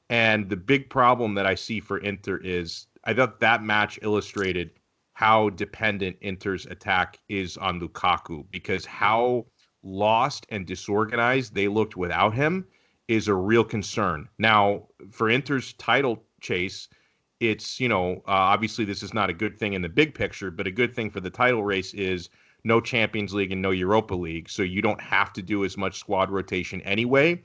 And the big problem that I see for Inter is I thought that match illustrated how dependent Inter's attack is on Lukaku, because how lost and disorganized they looked without him is a real concern. Now, for Inter's title chase, it's, obviously this is not a good thing in the big picture, but a good thing for the title race is no Champions League and no Europa League. So you don't have to do as much squad rotation anyway.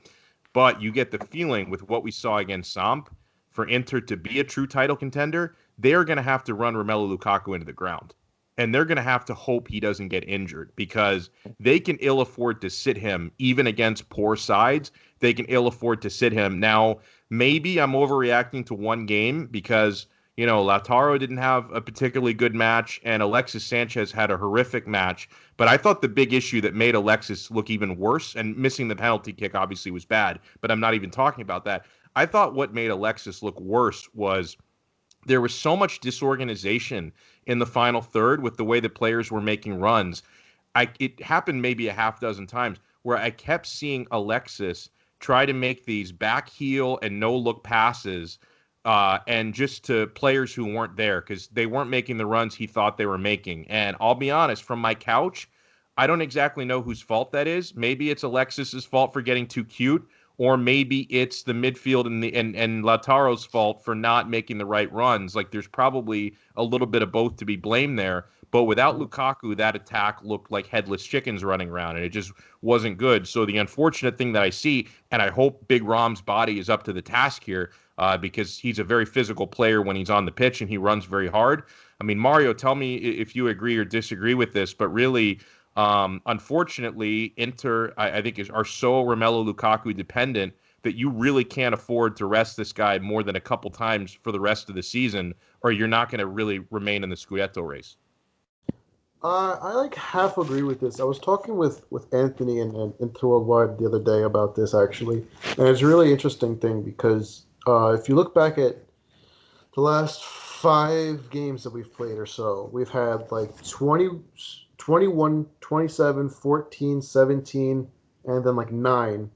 But you get the feeling with what we saw against Samp, for Inter to be a true title contender, they're going to have to run Romelu Lukaku into the ground. And they're going to have to hope he doesn't get injured, because they can ill afford to sit him even against poor sides. They can ill afford to sit him. Now, maybe I'm overreacting to one game because, Lautaro didn't have a particularly good match and Alexis Sanchez had a horrific match. But I thought the big issue that made Alexis look even worse, and missing the penalty kick obviously was bad, but I'm not even talking about that. I thought what made Alexis look worse was there was so much disorganization in the final third with the way the players were making runs. It happened maybe a half dozen times where I kept seeing Alexis try to make these back heel and no look passes, and just to players who weren't there because they weren't making the runs he thought they were making. And I'll be honest, from my couch, I don't exactly know whose fault that is. Maybe it's Alexis's fault for getting too cute, or maybe it's the midfield and Lautaro's fault for not making the right runs. Like, there's probably a little bit of both to be blamed there. But without Lukaku, that attack looked like headless chickens running around, and it just wasn't good. So the unfortunate thing that I see, and I hope Big Rom's body is up to the task here, because he's a very physical player when he's on the pitch and he runs very hard. I mean, Mario, tell me if you agree or disagree with this, but really, unfortunately, Inter, I think, are so Romelu Lukaku dependent that you really can't afford to rest this guy more than a couple times for the rest of the season, or you're not going to really remain in the Scudetto race. I half agree with this. I was talking with Anthony and Interworldwide the other day about this, actually, and it's a really interesting thing because if you look back at the last 5 games that we've played or so, we've had like 20, 21, 27, 14, 17, and then like 9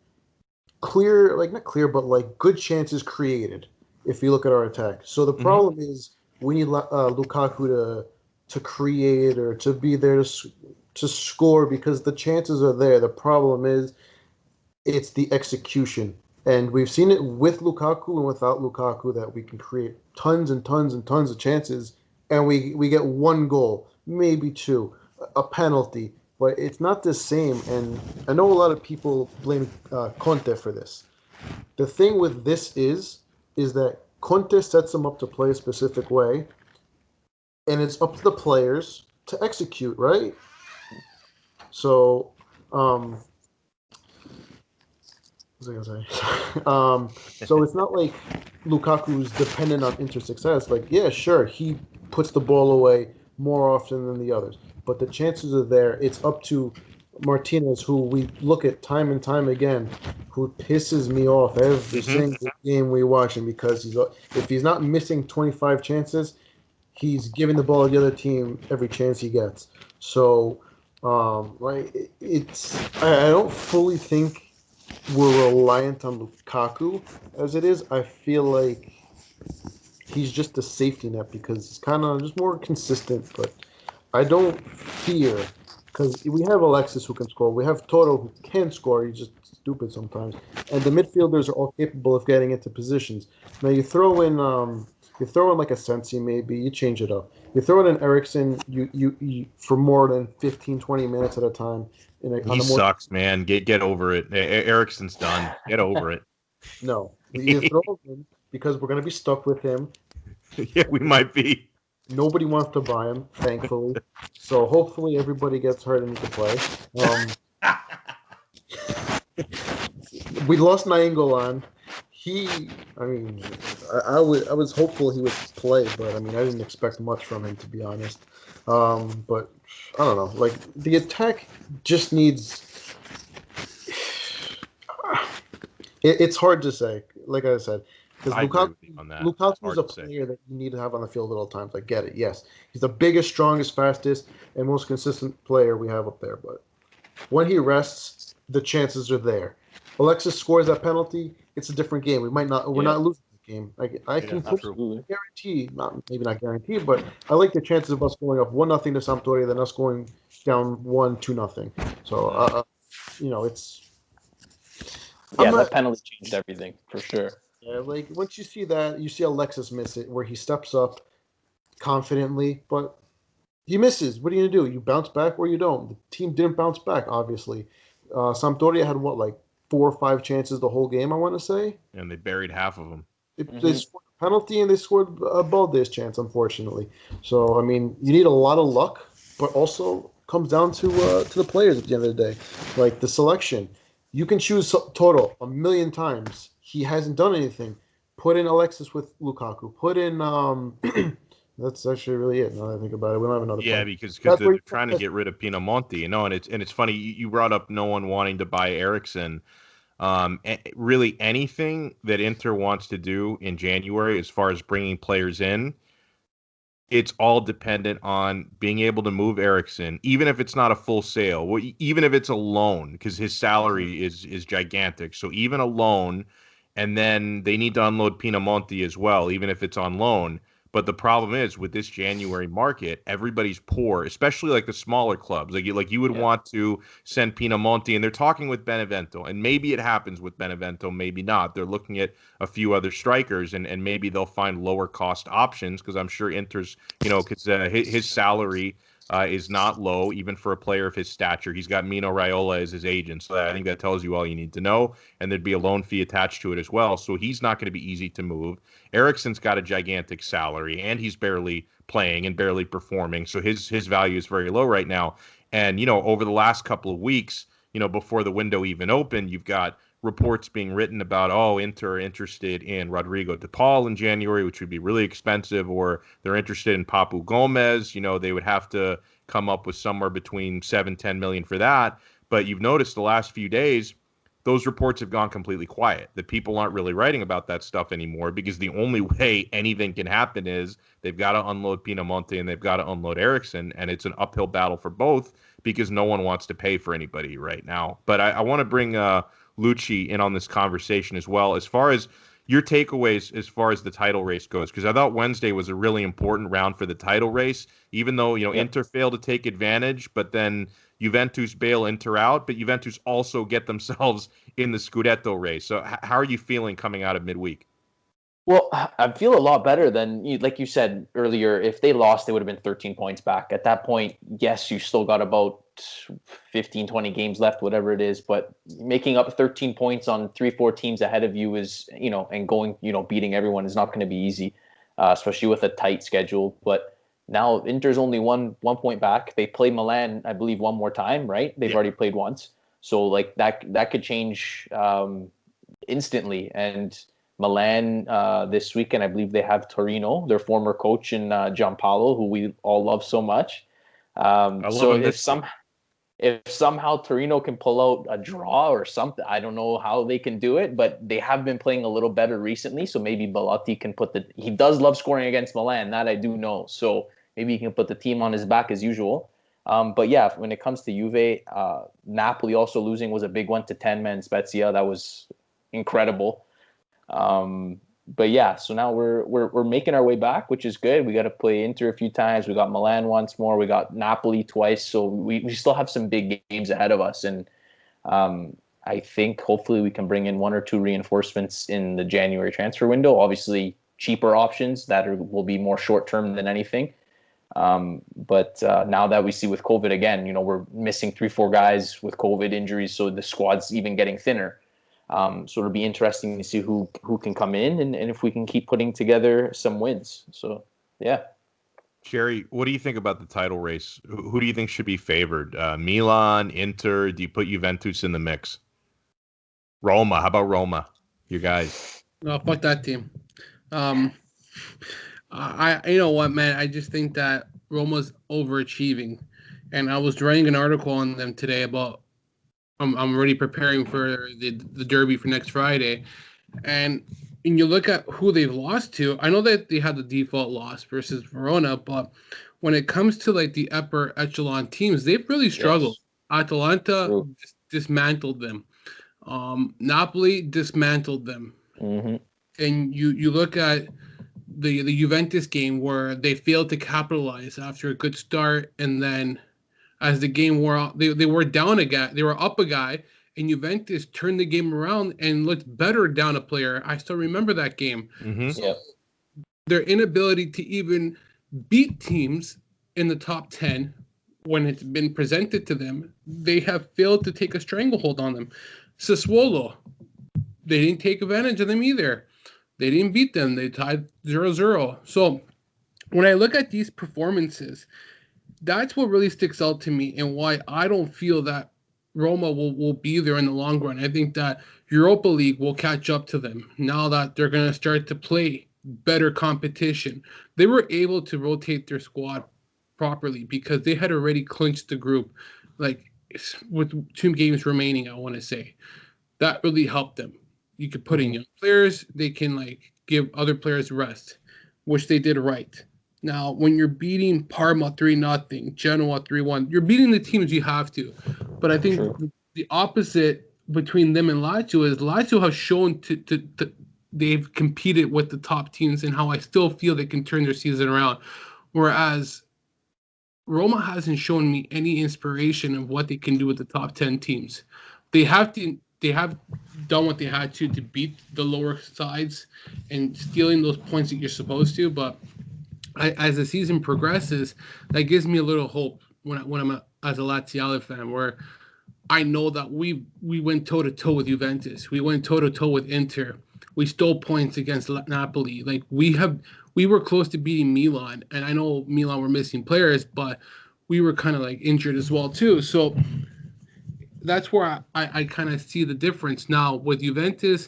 clear, like not clear, but like good chances created if you look at our attack. So the problem is we need Lukaku to create or to be there to score because the chances are there. The problem is it's the execution. And we've seen it with Lukaku and without Lukaku that we can create tons and tons and tons of chances and we get 1 goal, maybe 2, a penalty, but it's not the same. And I know a lot of people blame Conte for this. The thing with this is that Conte sets them up to play a specific way, and it's up to the players to execute, right? So, what was I gonna say? So it's not like Lukaku's dependent on Inter's success. Like, yeah, sure, he puts the ball away more often than the others, but the chances are there. It's up to Martinez, who we look at time and time again, who pisses me off every single game we watch him because if he's not missing 25 chances, he's giving the ball to the other team every chance he gets. So, like I don't fully think we're reliant on Lukaku as it is. I feel like he's just a safety net because he's kind of just more consistent. But I don't fear because we have Alexis who can score. We have Toro who can score. He's just stupid sometimes. And the midfielders are all capable of getting into positions. Now you throw in like a Sensi maybe, you change it up. You throw in an Ericsson you for more than 15, 20 minutes at a time. He sucks, man. Get over it. Ericsson's done. Get over it. No. You throw him in because we're going to be stuck with him. Yeah, we might be. Nobody wants to buy him, thankfully. So hopefully everybody gets hurt and he can play. We lost Nainggolan. I was hopeful he would play, but I didn't expect much from him, to be honest. But I don't know. Like, the attack just needs. It's hard to say, like I said, because Lukaku's a player that you need to have on the field at all times. I get it. Yes, he's the biggest, strongest, fastest, and most consistent player we have up there. But when he rests, the chances are there. Alexis scores that penalty, it's a different game. We're not losing the game. I can guarantee, maybe not guarantee, but I like the chances of us going up 1-0 to Sampdoria than us going down 1-2-0. So it's. That penalty changed everything for sure. Yeah, like once you see that, you see Alexis miss it, where he steps up confidently, but he misses. What are you gonna do? You bounce back or you don't. The team didn't bounce back, obviously. Sampdoria had 4 or 5 chances the whole game, I want to say. And they buried half of them. They scored a penalty and they scored a Balde's chance, unfortunately. So, you need a lot of luck, but also comes down to the players at the end of the day. Like the selection. You can choose Toro a million times. He hasn't done anything. Put in Alexis with Lukaku. Put in that's actually really it. Now that I think about it, we don't have another. Yeah, player. because they're trying to get rid of Pinamonti, and it's funny. You brought up no one wanting to buy Ericsson. Really, anything that Inter wants to do in January, as far as bringing players in, it's all dependent on being able to move Ericsson, even if it's not a full sale, even if it's a loan, because his salary is gigantic. So even a loan, and then they need to unload Pinamonti as well, even if it's on loan. But the problem is with this January market, everybody's poor, especially like the smaller clubs. Like you would want to send Pinamonti, and they're talking with Benevento, and maybe it happens with Benevento, maybe not. They're looking at a few other strikers, and maybe they'll find lower cost options because I'm sure Inter's, because his salary is not low, even for a player of his stature. He's got Mino Raiola as his agent, so I think that tells you all you need to know. And there'd be a loan fee attached to it as well, so he's not going to be easy to move. Ericsson's got a gigantic salary, and he's barely playing and barely performing, so his value is very low right now. And over the last couple of weeks, before the window even opened, you've got reports being written about, Inter interested in Rodrigo De Paul in January, which would be really expensive, or they're interested in Papu Gomez. They would have to come up with somewhere between 7-10 million for that. But you've noticed the last few days, those reports have gone completely quiet. The people aren't really writing about that stuff anymore because the only way anything can happen is they've got to unload Pinamonti and they've got to unload Ericsson, and it's an uphill battle for both because no one wants to pay for anybody right now. But I want to bring Lucci in on this conversation as well, as far as your takeaways as far as the title race goes, because I thought Wednesday was a really important round for the title race, even though Inter failed to take advantage, but then Juventus bail Inter out, but Juventus also get themselves in the Scudetto race. So how are you feeling coming out of midweek? Well, I feel a lot better than, like you said earlier, if they lost, they would have been 13 points back. At that point, yes, you still got about 15, 20 games left, whatever it is. But making up 13 points on 3-4 teams ahead of you is, and going, beating everyone is not going to be easy, especially with a tight schedule. But now Inter's only one point back. They play Milan, I believe, one more time, right? They've already played once. So like that could change instantly. And Milan this weekend, I believe they have Torino, their former coach in Giampaolo, who we all love so much. So if somehow Torino can pull out a draw or something, I don't know how they can do it, but they have been playing a little better recently. So maybe Belotti can he does love scoring against Milan, that I do know. So maybe he can put the team on his back as usual. But yeah, when it comes to Juve, Napoli also losing was a big one to 10-man Spezia. That was incredible. But yeah, so now we're making our way back, which is good. We got to play Inter a few times. We got Milan once more. We got Napoli twice. So we still have some big games ahead of us. And I think hopefully we can bring in 1 or 2 reinforcements in the January transfer window. Obviously, cheaper options that will be more short term than anything. But now that we see with COVID again, we're missing 3-4 guys with COVID injuries, so the squad's even getting thinner. So it'll be interesting to see who can come in and if we can keep putting together some wins. So, yeah. Jerry, what do you think about the title race? Who do you think should be favored? Milan, Inter? Do you put Juventus in the mix? Roma? How about Roma? You guys? No, fuck that team. You know what, man? I just think that Roma's overachieving, and I was writing an article on them today about. I'm already preparing for the derby for next Friday, and you look at who they've lost to. I know that they had the default loss versus Verona, but when it comes to like the upper echelon teams, they've really struggled. Yes. Atalanta dismantled them. Napoli dismantled them. Mm-hmm. And you look at the Juventus game where they failed to capitalize after a good start, and then as the game wore on, they were down a guy. They were up a guy, and Juventus turned the game around and looked better down a player. I still remember that game. Mm-hmm. So their inability to even beat teams in the top 10 when it's been presented to them, they have failed to take a stranglehold on them. Sassuolo, they didn't take advantage of them either. They didn't beat them. They tied 0-0. So when I look at these performances, that's what really sticks out to me and why I don't feel that Roma will be there in the long run. I think that Europa League will catch up to them now that they're going to start to play better competition. They were able to rotate their squad properly because they had already clinched the group, like with 2 games remaining, I want to say. That really helped them. You could put in young players. They can like give other players rest, which they did right. Now, when you're beating Parma 3-0, Genoa 3-1, you're beating the teams you have to. But I think the opposite between them and Lazio is Lazio has shown to they've competed with the top teams and how I still feel they can turn their season around. Whereas Roma hasn't shown me any inspiration of what they can do with the top 10 teams. They have done what they had to beat the lower sides and stealing those points that you're supposed to, but as the season progresses, that gives me a little hope when I'm as a Laziale fan, where I know that we went toe-to-toe with Juventus. We went toe-to-toe with Inter. We stole points against Napoli. Like we were close to beating Milan, and I know Milan were missing players, but we were kind of like injured as well too. So that's where I kind of see the difference now with Juventus.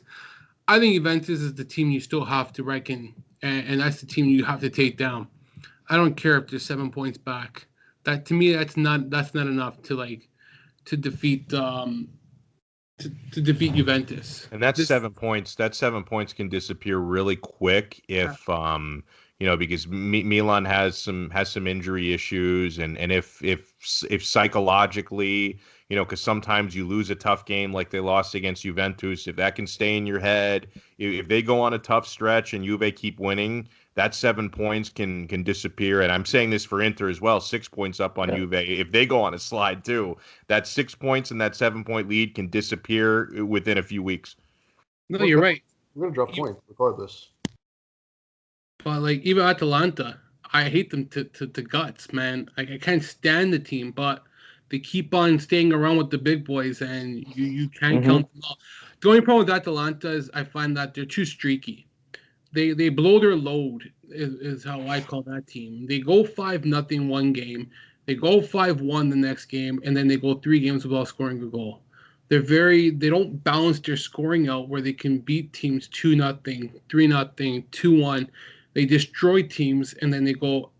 I think Juventus is the team you still have to reckon, and that's the team you have to take down. I don't care if they're 7 points back. That to me, that's not enough to defeat to defeat Juventus. And that's 7 points. That 7 points can disappear really quick if because Milan has some injury issues, and if psychologically, because sometimes you lose a tough game like they lost against Juventus, if that can stay in your head, if they go on a tough stretch and Juve keep winning, that 7 points can disappear. And I'm saying this for Inter as well, 6 points up on Juve. If they go on a slide too, that 6 points and that 7 point lead can disappear within a few weeks. No, you're right. We're going to drop points regardless. But like even Atalanta, I hate them to guts, man. Like I can't stand the team, but They keep on staying around with the big boys, and you can't Mm-hmm. count them all. The only problem with Atalanta is I find that they're too streaky. They blow their load is how I call that team. They go 5-0 one game, they go 5-1 the next game, and then they go 3 games without scoring a goal. They don't balance their scoring out where they can beat teams 2-0, 3-0, 2-1. They destroy teams and then they go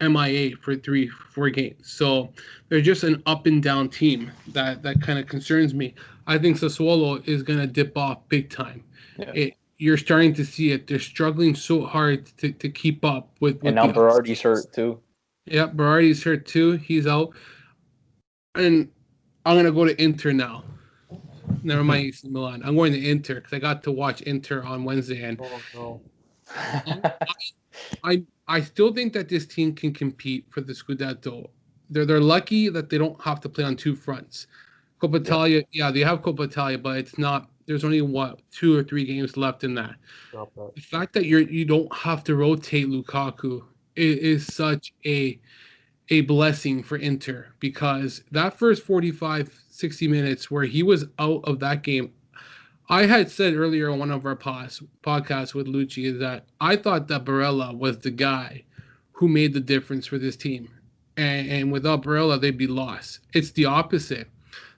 MIA for 3-4 games. So they're just an up and down team that kind of concerns me. I think Sassuolo is going to dip off big time. Yeah. You're starting to see it. They're struggling so hard to keep up with And now Berardi's hurt too. Yeah, Berardi's hurt too. He's out. And I'm going to go to Inter now. Never mind AC Milan. I'm going to Inter because I got to watch Inter on Wednesday. And I still think that this team can compete for the Scudetto. They're lucky that they don't have to play on 2 fronts. Coppa Italia, they have Coppa Italia, but it's not. There's only 2 or 3 games left in that. The fact that you don't have to rotate Lukaku is such a blessing for Inter, because that first 45-60 minutes where he was out of that game, I had said earlier on one of our podcasts with Lucci is that I thought that Barella was the guy who made the difference for this team, and without Barella they'd be lost. It's the opposite.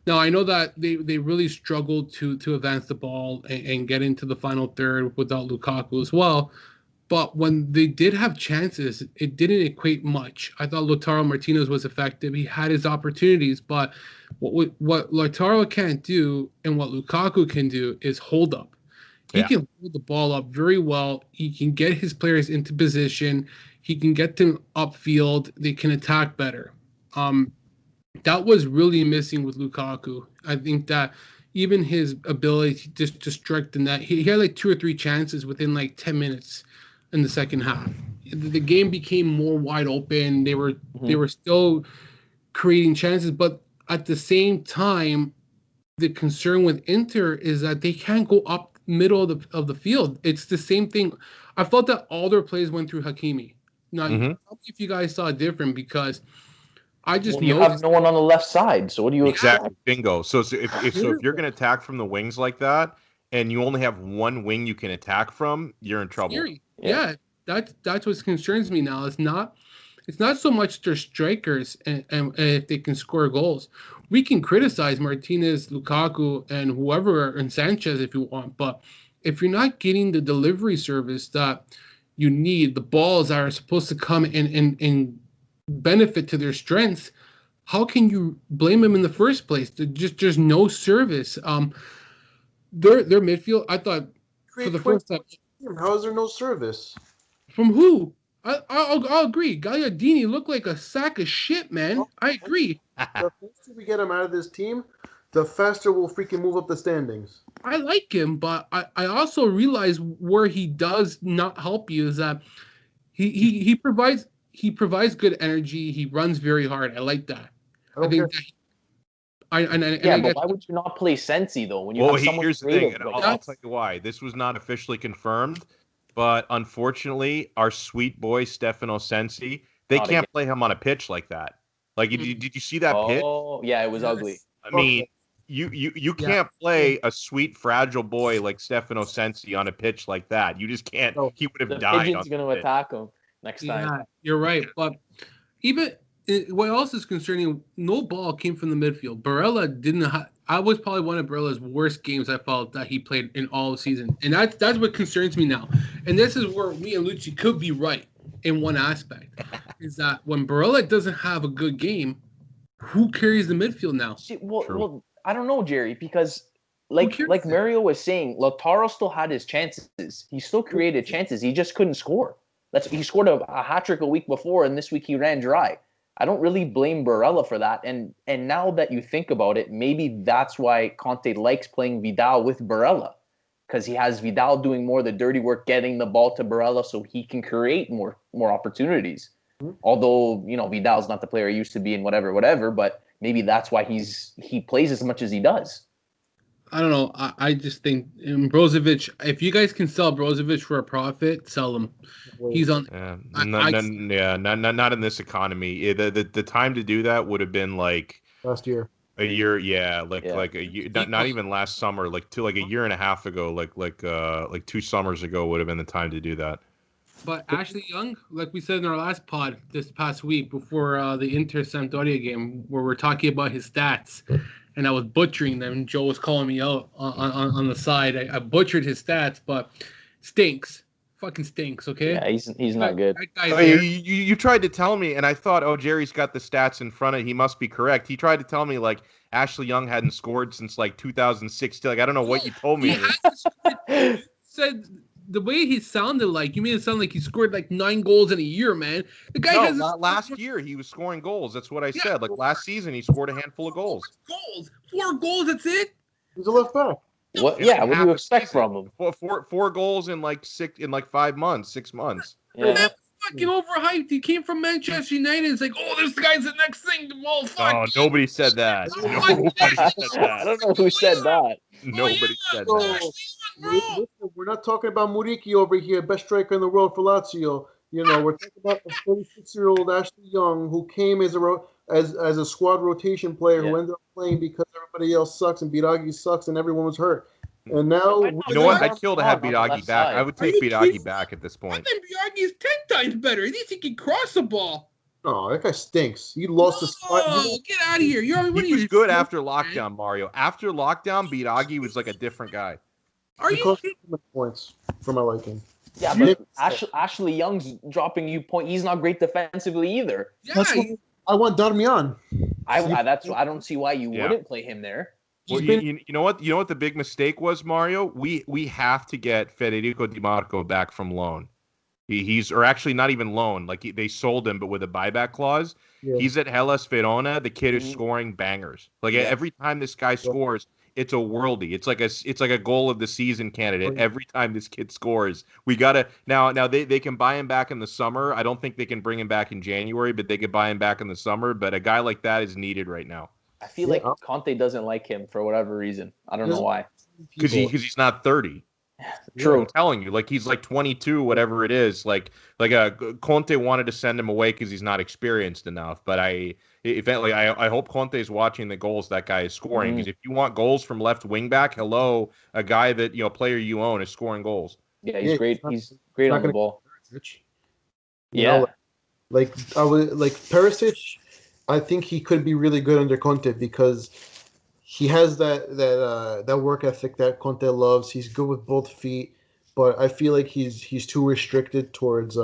Now I know that they really struggled to advance the ball and get into the final third without Lukaku as well. But when they did have chances, it didn't equate much. I thought Lautaro Martinez was effective. He had his opportunities, but what Lautaro can't do and what Lukaku can do is hold up. He can hold the ball up very well. He can get his players into position. He can get them upfield. They can attack better. That was really missing with Lukaku. I think that even his ability just to strike the net, he had like 2 or 3 chances within like 10 minutes in the second half. The game became more wide open. They were still creating chances, but at the same time, the concern with Inter is that they can't go up middle of the field. It's the same thing. I felt that all their plays went through Hakimi. Now, tell me if you guys saw it different, because I just you have no one on the left side. So what do you exactly expect? Bingo. So if you're going to attack from the wings like that, and you only have one wing you can attack from, you're in trouble. Scary. Yeah, that's what concerns me now. It's not so much their strikers and if they can score goals. We can criticize Martinez, Lukaku, and whoever, and Sanchez if you want, but if you're not getting the delivery service that you need, the balls that are supposed to come and benefit to their strengths, how can you blame them in the first place? There's no service. Their midfield, I thought, for the first time. How is there no service? From who? I'll agree. Gagliano looked like a sack of shit, man. I agree. The faster we get him out of this team, the faster we'll freaking move up the standings. I like him, but I also realize where he does not help you is that he provides good energy. He runs very hard. I like that. Okay. I think that but why would you not play Sensi though? When you have someone here's the thing, and I'll tell you why. This was not officially confirmed, but unfortunately, our sweet boy Stefano Sensi, they can't play him on a pitch like that. Like, did you see that pitch? Oh, yeah, it was ugly. I mean, you can't play a sweet, fragile boy like Stefano Sensi on a pitch like that. You just can't. He would have died. The pigeon's going to attack him next time. Yeah, you're right. But even what else is concerning, no ball came from the midfield. Barella didn't. I was probably one of Barella's worst games I felt that he played in all the season, and that's what concerns me now. And this is where me and Lucci could be right in one aspect, is that when Barella doesn't have a good game, who carries the midfield now? See, well, I don't know, Jerry, because like Mario was saying, Lautaro still had his chances. He still created chances. He just couldn't score. He scored a hat trick a week before, and this week he ran dry. I don't really blame Barella for that. And now that you think about it, maybe that's why Conte likes playing Vidal with Barella, because he has Vidal doing more of the dirty work, getting the ball to Barella so he can create more opportunities. Mm-hmm. Although, Vidal's not the player he used to be and whatever, but maybe that's why he plays as much as he does. I don't know. I just think Brozovic, if you guys can sell Brozovic for a profit, sell him. He's on. Not in this economy. The time to do that would have been like last year. A year, yeah, like a year, not even last summer, like a year and a half ago, like 2 summers ago would have been the time to do that. But Ashley Young, like we said in our last pod this past week before the Inter Sampdoria game, where we're talking about his stats, and I was butchering them. Joe was calling me out on the side. I butchered his stats, but stinks. Fucking stinks, okay? Yeah, he's not good. You tried to tell me, and I thought, oh, Jerry's got the stats in front of him. He must be correct. He tried to tell me, like, Ashley Young hadn't scored since, like, 2016. Like, I don't know what you told me. He said the way he sounded like, you made it sound like he scored, like, 9 goals in a year, man. The guy has not last year. He was scoring goals. That's what I said. Like, last season, he scored a handful of goals. 4 goals, that's it? He's a left back. What? Yeah, what do you expect from him? Four goals in like 5 months, 6 months. Yeah. That's fucking overhyped. He came from Manchester United. It's like, oh, this guy's the next thing. Well, fuck. Oh, nobody said that. Nobody said that. I don't know who said that. Nobody said that. We're not talking about Muriqi over here, best striker in the world for Lazio. You know, we're talking about a 36-year-old Ashley Young who came as a squad rotation player who ended up playing because everybody else sucks and Biraghi sucks and everyone was hurt. And now, you know what? I'd kill to have Biraghi back. I would take Biraghi back at this point. I think Biraghi is 10 times better. At least he can cross the ball. Oh, that guy stinks. He lost his spot. Oh, get out of here. He was good after lockdown, Mario. After lockdown, Biraghi was like a different guy. Are you points for my liking? Yeah, but Ashley Young's dropping you point. He's not great defensively either. Yeah, I want Darmian. I don't see why you wouldn't play him there. Well, you know what? You know what the big mistake was, Mario? We have to get Federico Di Marco back from loan. He's or actually not even loan. Like they sold him, but with a buyback clause. Yeah. He's at Hellas Verona. The kid is scoring bangers. Like every time this guy scores, it's a worldie. It's like a goal of the season candidate. Every time this kid scores, we gotta now they can buy him back in the summer. I don't think they can bring him back in January, but they could buy him back in the summer. But a guy like that is needed right now. I feel like Conte doesn't like him for whatever reason. I don't know why. Because he's not 30. True. I'm telling you, like he's like 22, whatever it is. Like Conte wanted to send him away because he's not experienced enough. But I hope Conte is watching the goals that guy is scoring. Because if you want goals from left wing back, a guy that player you own is scoring goals. Yeah, he's great. He's great on the ball. Yeah, like Perisic. I think he could be really good under Conte because he has that work ethic that Conte loves. He's good with both feet, but I feel like he's too restricted towards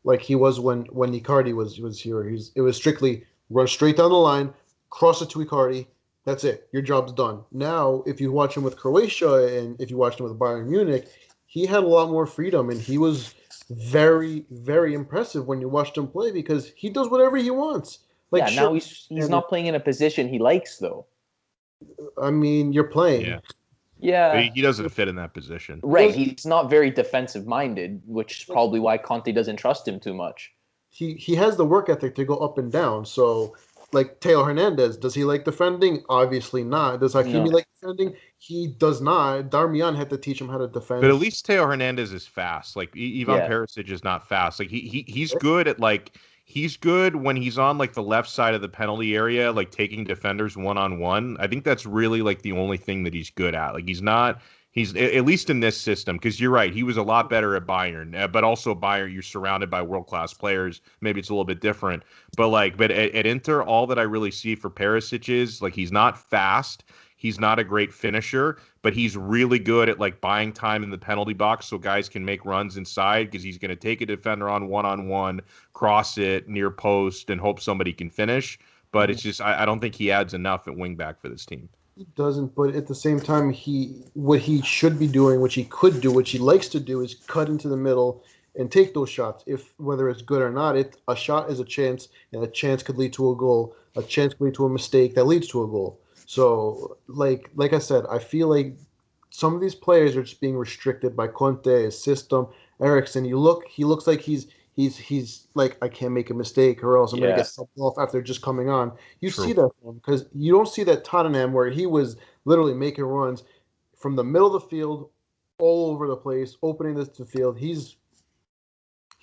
like he was when Icardi was here. It was strictly run straight down the line, cross it to Icardi. That's it. Your job's done. Now, if you watch him with Croatia and if you watched him with Bayern Munich, he had a lot more freedom and he was very, very impressive when you watched him play because he does whatever he wants. Like, now he's not playing in a position he likes, though. I mean, you're playing. Yeah. But he doesn't fit in that position. Right. He's not very defensive-minded, which is probably why Conte doesn't trust him too much. He has the work ethic to go up and down. So, like, Teo Hernandez, does he like defending? Obviously not. Does Hakimi like defending? He does not. Darmian had to teach him how to defend. But at least Teo Hernandez is fast. Like, Ivan Perisic is not fast. Like, he's good at, like... He's good when he's on like the left side of the penalty area, like taking defenders one-on-one. I think that's really like the only thing that he's good at. Like he's at least in this system, because you're right. He was a lot better at Bayern, but also Bayern, you're surrounded by world-class players. Maybe it's a little bit different, but at Inter, all that I really see for Perisic is like, he's not fast. He's not a great finisher, but he's really good at like buying time in the penalty box so guys can make runs inside because he's going to take a defender on one-on-one, cross it near post, and hope somebody can finish. But it's just I don't think he adds enough at wingback for this team. He doesn't, but at the same time, what he should be doing, which he could do, which he likes to do, is cut into the middle and take those shots. If whether it's good or not, a shot is a chance, and a chance could lead to a goal. A chance could lead to a mistake that leads to a goal. So, like I said, I feel like some of these players are just being restricted by Conte, his system. Eriksen, he looks like he's like, I can't make a mistake or else I'm going to get subbed off after just coming on. You see that because you don't see that Tottenham where he was literally making runs from the middle of the field all over the place, opening this to the field. He's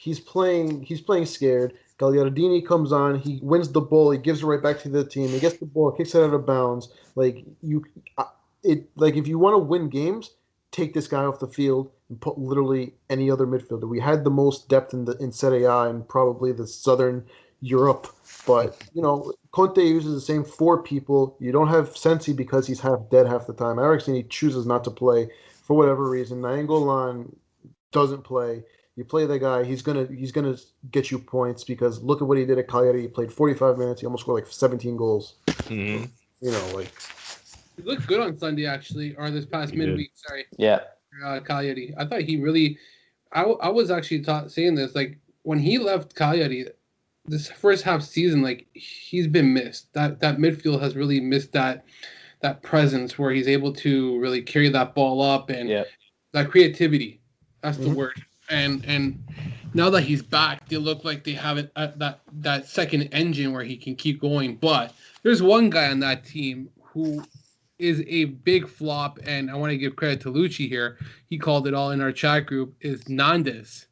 he's playing scared. Gagliardini comes on, he wins the ball, he gives it right back to the team. He gets the ball, kicks it out of bounds. Like if you want to win games, take this guy off the field and put literally any other midfielder. We had the most depth in Serie A and probably the Southern Europe, but Conte uses the same 4 people. You don't have Sensi because he's half dead half the time. Eriksson, he chooses not to play for whatever reason. Nainggolan doesn't play. You play the guy, he's gonna get you points because look at what he did at Cagliari. He played 45 minutes. He almost scored like 17 goals. Mm-hmm. He looked good on Sunday actually, or this past midweek. Sorry. Yeah. Cagliari. I thought he really. I was actually saying this like when he left Cagliari, this first half season, like he's been missed. That midfield has really missed that presence where he's able to really carry that ball up and that creativity. That's the word. And now that he's back, they look like they have that second engine where he can keep going. But there's one guy on that team who is a big flop, and I want to give credit to Lucci here. He called it all in our chat group. Is Nandes,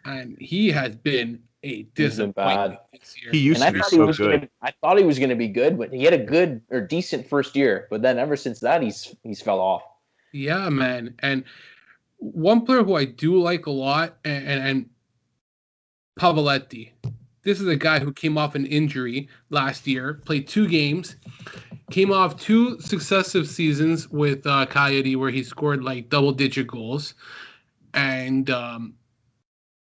and he has been a disappointment this year. He used to be so good. I thought he was going to be good, but he had a good or decent first year. But then ever since that, he's fell off. Yeah, man. And one player who I do like a lot, and Pavoletti. This is a guy who came off an injury last year, played 2 games, came off 2 successive seasons with Cagliari where he scored like double-digit goals. And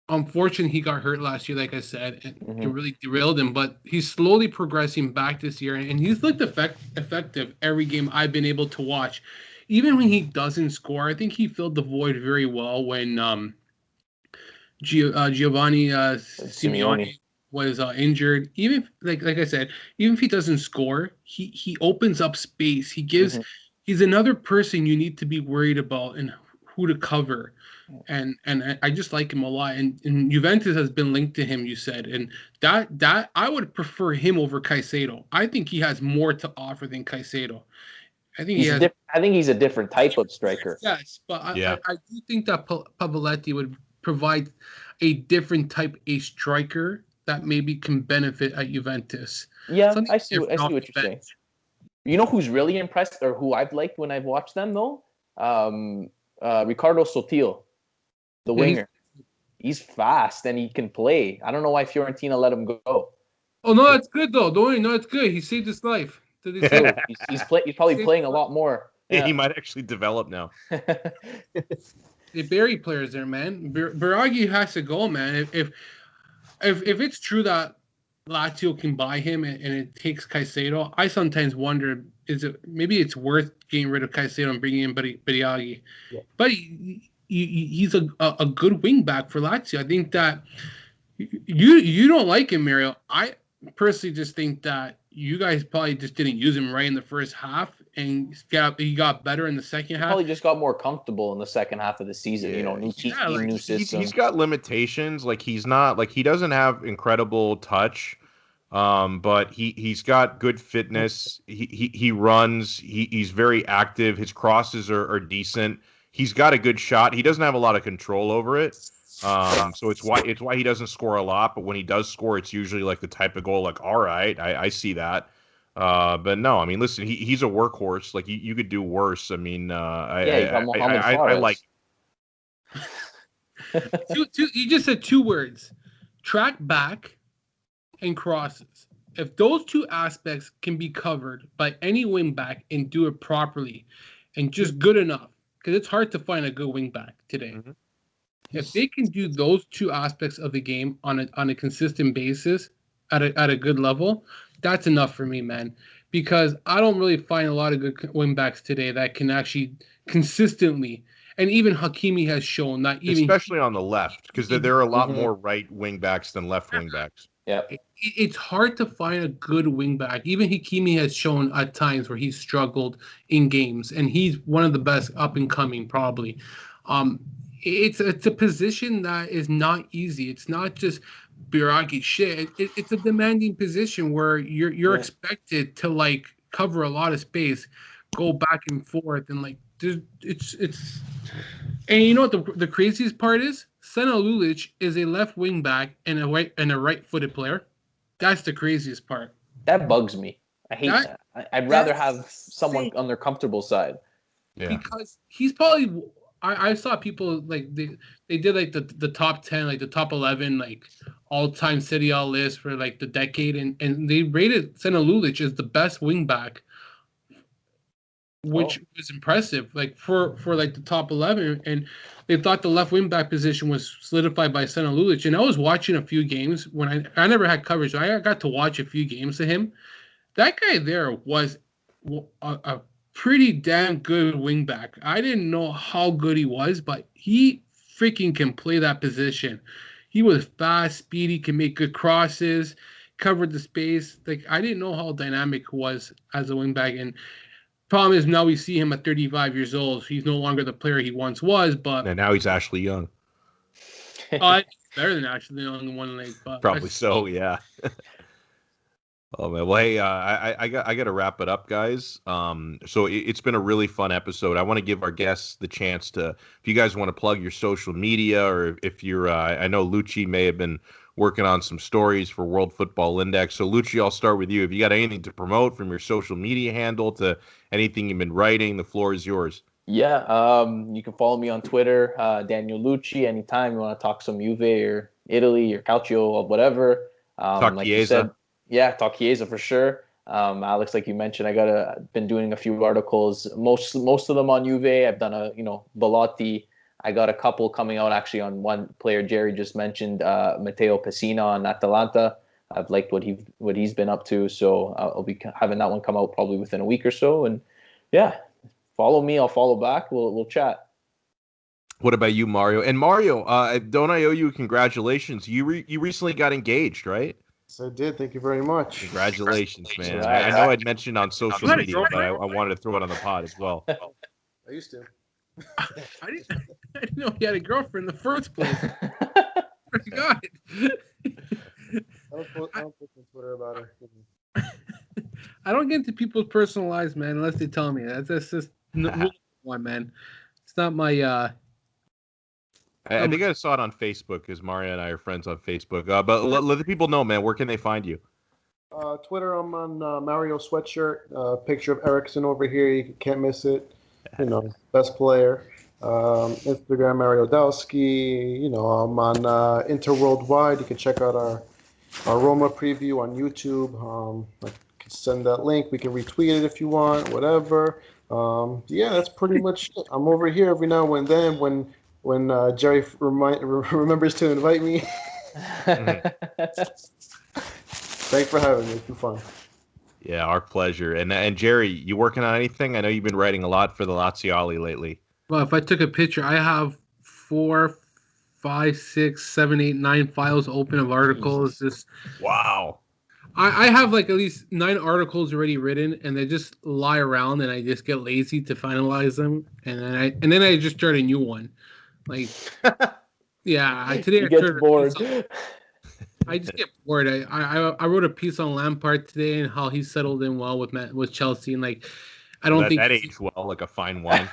unfortunately, he got hurt last year, like I said, and it really derailed him. But he's slowly progressing back this year, and he's looked effective every game I've been able to watch. Even when he doesn't score, I think he filled the void very well when Giovanni Simeone was injured. Even like I said, even if he doesn't score, he opens up space. He gives. He's another person you need to be worried about and who to cover. And I just like him a lot. And Juventus has been linked to him, you said. And that I would prefer him over Caicedo. I think he has more to offer than Caicedo. I think I think he's a different type of striker. Yes, but I do think that Pavoletti would provide a different type of striker that maybe can benefit at Juventus. Yeah, I see what you're saying. You know who's really impressed, or who I've liked when I've watched them though? Ricardo Sotil, the winger. He's fast and he can play. I don't know why Fiorentina let him go. Oh no, that's good though. Don't worry, no, it's good. He saved his life. He's probably playing a lot more. Yeah, he might actually develop now. The Barry players there, man. Biraghi has to go, man. If it's true that Lazio can buy him and it takes Caicedo, I sometimes wonder maybe it's worth getting rid of Caicedo and bringing in Biraghi. Yeah. But he's a good wing back for Lazio. I think that you don't like him, Mario. I personally just think that you guys probably just didn't use him right in the first half, and he got better in the second half. Probably just got more comfortable in the second half of the season. Yeah. New team, new system. He's got limitations. Like he doesn't have incredible touch, but he's got good fitness. He runs. He's very active. His crosses are decent. He's got a good shot. He doesn't have a lot of control over it. So it's why he doesn't score a lot, but when he does score, it's usually like the type of goal like, all right, I see that. But no, I mean, listen, he's a workhorse. Like you could do worse. I mean, I like. You just said 2 words: track back and crosses. If those 2 aspects can be covered by any wing back and do it properly, and just good enough, because it's hard to find a good wing back today. Mm-hmm. If they can do those 2 aspects of the game on a consistent basis at a good level, that's enough for me, man. Because I don't really find a lot of good wing backs today that can actually consistently, and even Hakimi has shown that even especially on the left, because there are a lot more right wing backs than left wing backs. Yeah, it's hard to find a good wing back. Even Hakimi has shown at times where he's struggled in games, and he's one of the best up and coming probably. It's a position that is not easy. It's not just Biraghi shit. It's a demanding position where you're expected to like cover a lot of space, go back and forth, and like it's. And you know what the craziest part is? Seno Lulic is a left wing back and a right-footed player. That's the craziest part. That bugs me. I hate that. I'd rather have someone insane. on their comfortable side. Yeah. Because he's probably I saw people like they did like the top 10, like the top 11 like all-time Serie A list for like the decade, and they rated Seno Lulic as the best wing back, which was impressive like for like the top 11, and they thought the left wing back position was solidified by Seno Lulic. And I was watching a few games when I never had coverage, so I got to watch a few games of him. That guy there was a pretty damn good wingback. I didn't know how good he was, but he freaking can play that position. He was fast, speedy, can make good crosses, covered the space. Like, I didn't know how dynamic he was as a wingback. And problem is now we see him at 35 years old. He's no longer the player he once was, but And now he's Ashley Young. better than Ashley Young in one leg. But Probably so, yeah. Oh man, well, hey, I got to wrap it up, guys. So it's been a really fun episode. I want to give our guests the chance to, if you guys want to plug your social media, or if you're, I know Lucci may have been working on some stories for World Football Index. So Lucci, I'll start with you. If you got anything to promote, from your social media handle to anything you've been writing, the floor is yours. Yeah, you can follow me on Twitter, Daniel Lucci. Anytime you want to talk some Juve or Italy or Calcio or whatever. Talk like Chiesa. you said, yeah, talk Chiesa for sure. Alex, like you mentioned, been doing a few articles, most of them on Juve. I've done Belotti. I got a couple coming out actually on one player Jerry just mentioned, Matteo Pessina on Atalanta. I've liked what he's been up to, so I'll be having that one come out probably within a week or so. And yeah, follow me, I'll follow back. We'll chat. What about you, Mario? And Mario, don't I owe you congratulations? You recently got engaged, right? Yes, I did. Thank you very much. Congratulations, man. Right. I know I'd mentioned on social media, but I wanted to throw it on the pod as well. I used to. I didn't know he had a girlfriend in the first place. I forgot. I don't post on Twitter about her. I don't get into people's personal lives, man, unless they tell me. That's just one, man. It's not my. I think I saw it on Facebook because Mario and I are friends on Facebook. But let the people know, man. Where can they find you? Twitter, I'm on Mario Sweatshirt. Picture of Ericsson over here. You can't miss it. You know, best player. Instagram, Mario Dowski. You know, I'm on Inter Worldwide. You can check out our Roma preview on YouTube. I can send that link. We can retweet it if you want, whatever. Yeah, that's pretty much it. I'm over here every now and then when Jerry remembers to invite me. Thanks for having me. It's been fun. Yeah, our pleasure. And Jerry, you working on anything? I know you've been writing a lot for the Laziali lately. Well, if I took a picture, I have 4, 5, 6, 7, 8, 9 files open of articles. Just wow. I have like at least 9 articles already written, and they just lie around, and I just get lazy to finalize them, and then I just start a new one. Like, yeah, today you I get bored. I just get bored. I wrote a piece on Lampard today and how he settled in well with Chelsea, and like I don't think that aged well, like a fine wine.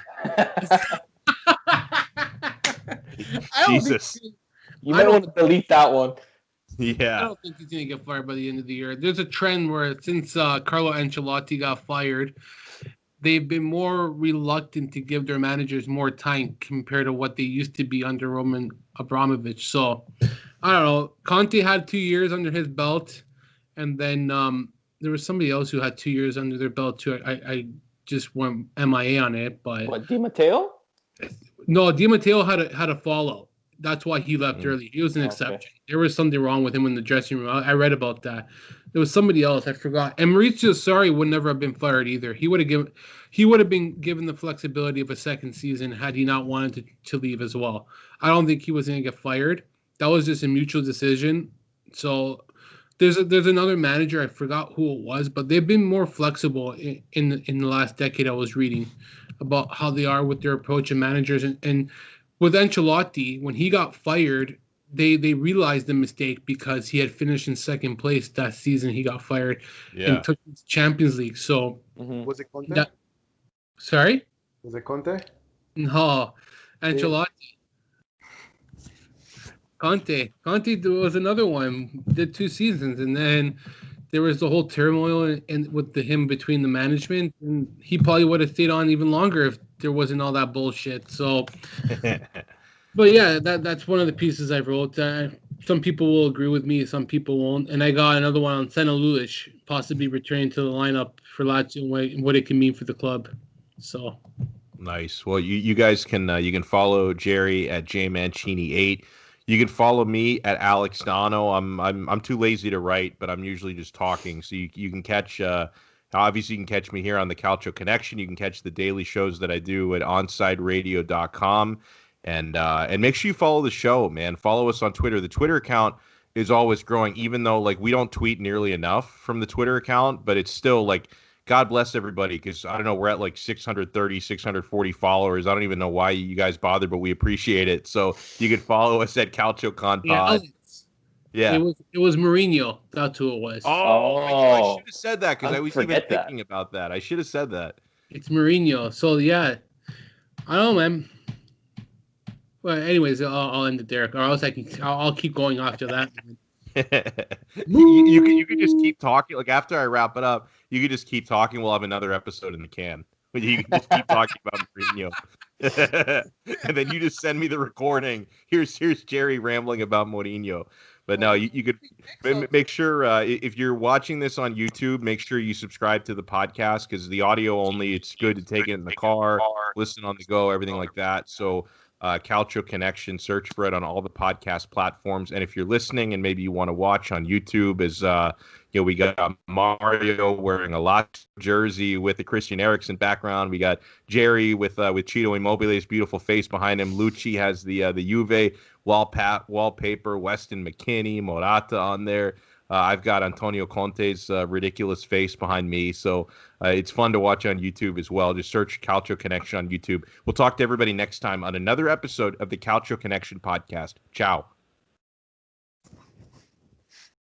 Jesus, you might want to delete that one. Yeah, I don't think he's gonna get fired by the end of the year. There's a trend where since Carlo Ancelotti got fired, they've been more reluctant to give their managers more time compared to what they used to be under Roman Abramovich. So, I don't know. Conte had 2 years under his belt, and then there was somebody else who had 2 years under their belt too. I just went MIA on it, but what, Di Matteo? No, Di Matteo had a fallout. That's why he left early. He was an exception. There was something wrong with him in the dressing room. I read about that. There was somebody else. I forgot. And Maurizio Sarri would never have been fired either. He would have been given the flexibility of a second season had he not wanted to leave as well. I don't think he was going to get fired. That was just a mutual decision. So there's another manager. I forgot who it was, but they've been more flexible in the last decade. I was reading about how they are with their approach and managers. And with Ancelotti, when he got fired, they realized the mistake because he had finished in second place that season. He got fired and took the Champions League. So was it Conte? Sorry? Was it Conte? No, Ancelotti. Conte was another one. Did 2 seasons, and then there was the whole turmoil and with him between the management, and he probably would have stayed on even longer if there wasn't all that bullshit. So, but yeah, that's one of the pieces I wrote. Some people will agree with me, some people won't. And I got another one on Senna Lulic possibly returning to the lineup for Lazio and what it can mean for the club. So nice. Well, you guys can you can follow Jerry at jmancini8. You can follow me at Alex Donno. I'm too lazy to write, but I'm usually just talking. So you can catch obviously you can catch me here on the Calcio Connection. You can catch the daily shows that I do at onsideradio.com. And make sure you follow the show, man. Follow us on Twitter. The Twitter account is always growing, even though like we don't tweet nearly enough from the Twitter account, but it's still like God bless everybody, because I don't know, we're at like 630, 640 followers. I don't even know why you guys bother, but we appreciate it. So you can follow us at CalcioConPod. Yeah, it was Mourinho. That's who it was. I should have said that because I was even thinking about that. I should have said that. It's Mourinho. So yeah, I don't know, man. Well, anyways, I'll end it there, or else I'll keep going after that. you could just keep talking. Like after I wrap it up, you could just keep talking. We'll have another episode in the can. But you can just keep talking about Mourinho. And then you just send me the recording. Here's Jerry rambling about Mourinho. But no, you could make sure if you're watching this on YouTube, make sure you subscribe to the podcast, because the audio only, it's good to take it in the car, listen on the go, everything like that. So Calcio Connection, search for it on all the podcast platforms. And if you're listening and maybe you want to watch on YouTube, is we got Mario wearing a Lazio jersey with the Christian Eriksen background. We got Jerry with Cito Immobile's beautiful face behind him. Lucci has the Juve wallpaper, Weston McKennie, Morata on there. I've got Antonio Conte's ridiculous face behind me. So it's fun to watch on YouTube as well. Just search Calcio Connection on YouTube. We'll talk to everybody next time on another episode of the Calcio Connection podcast. Ciao.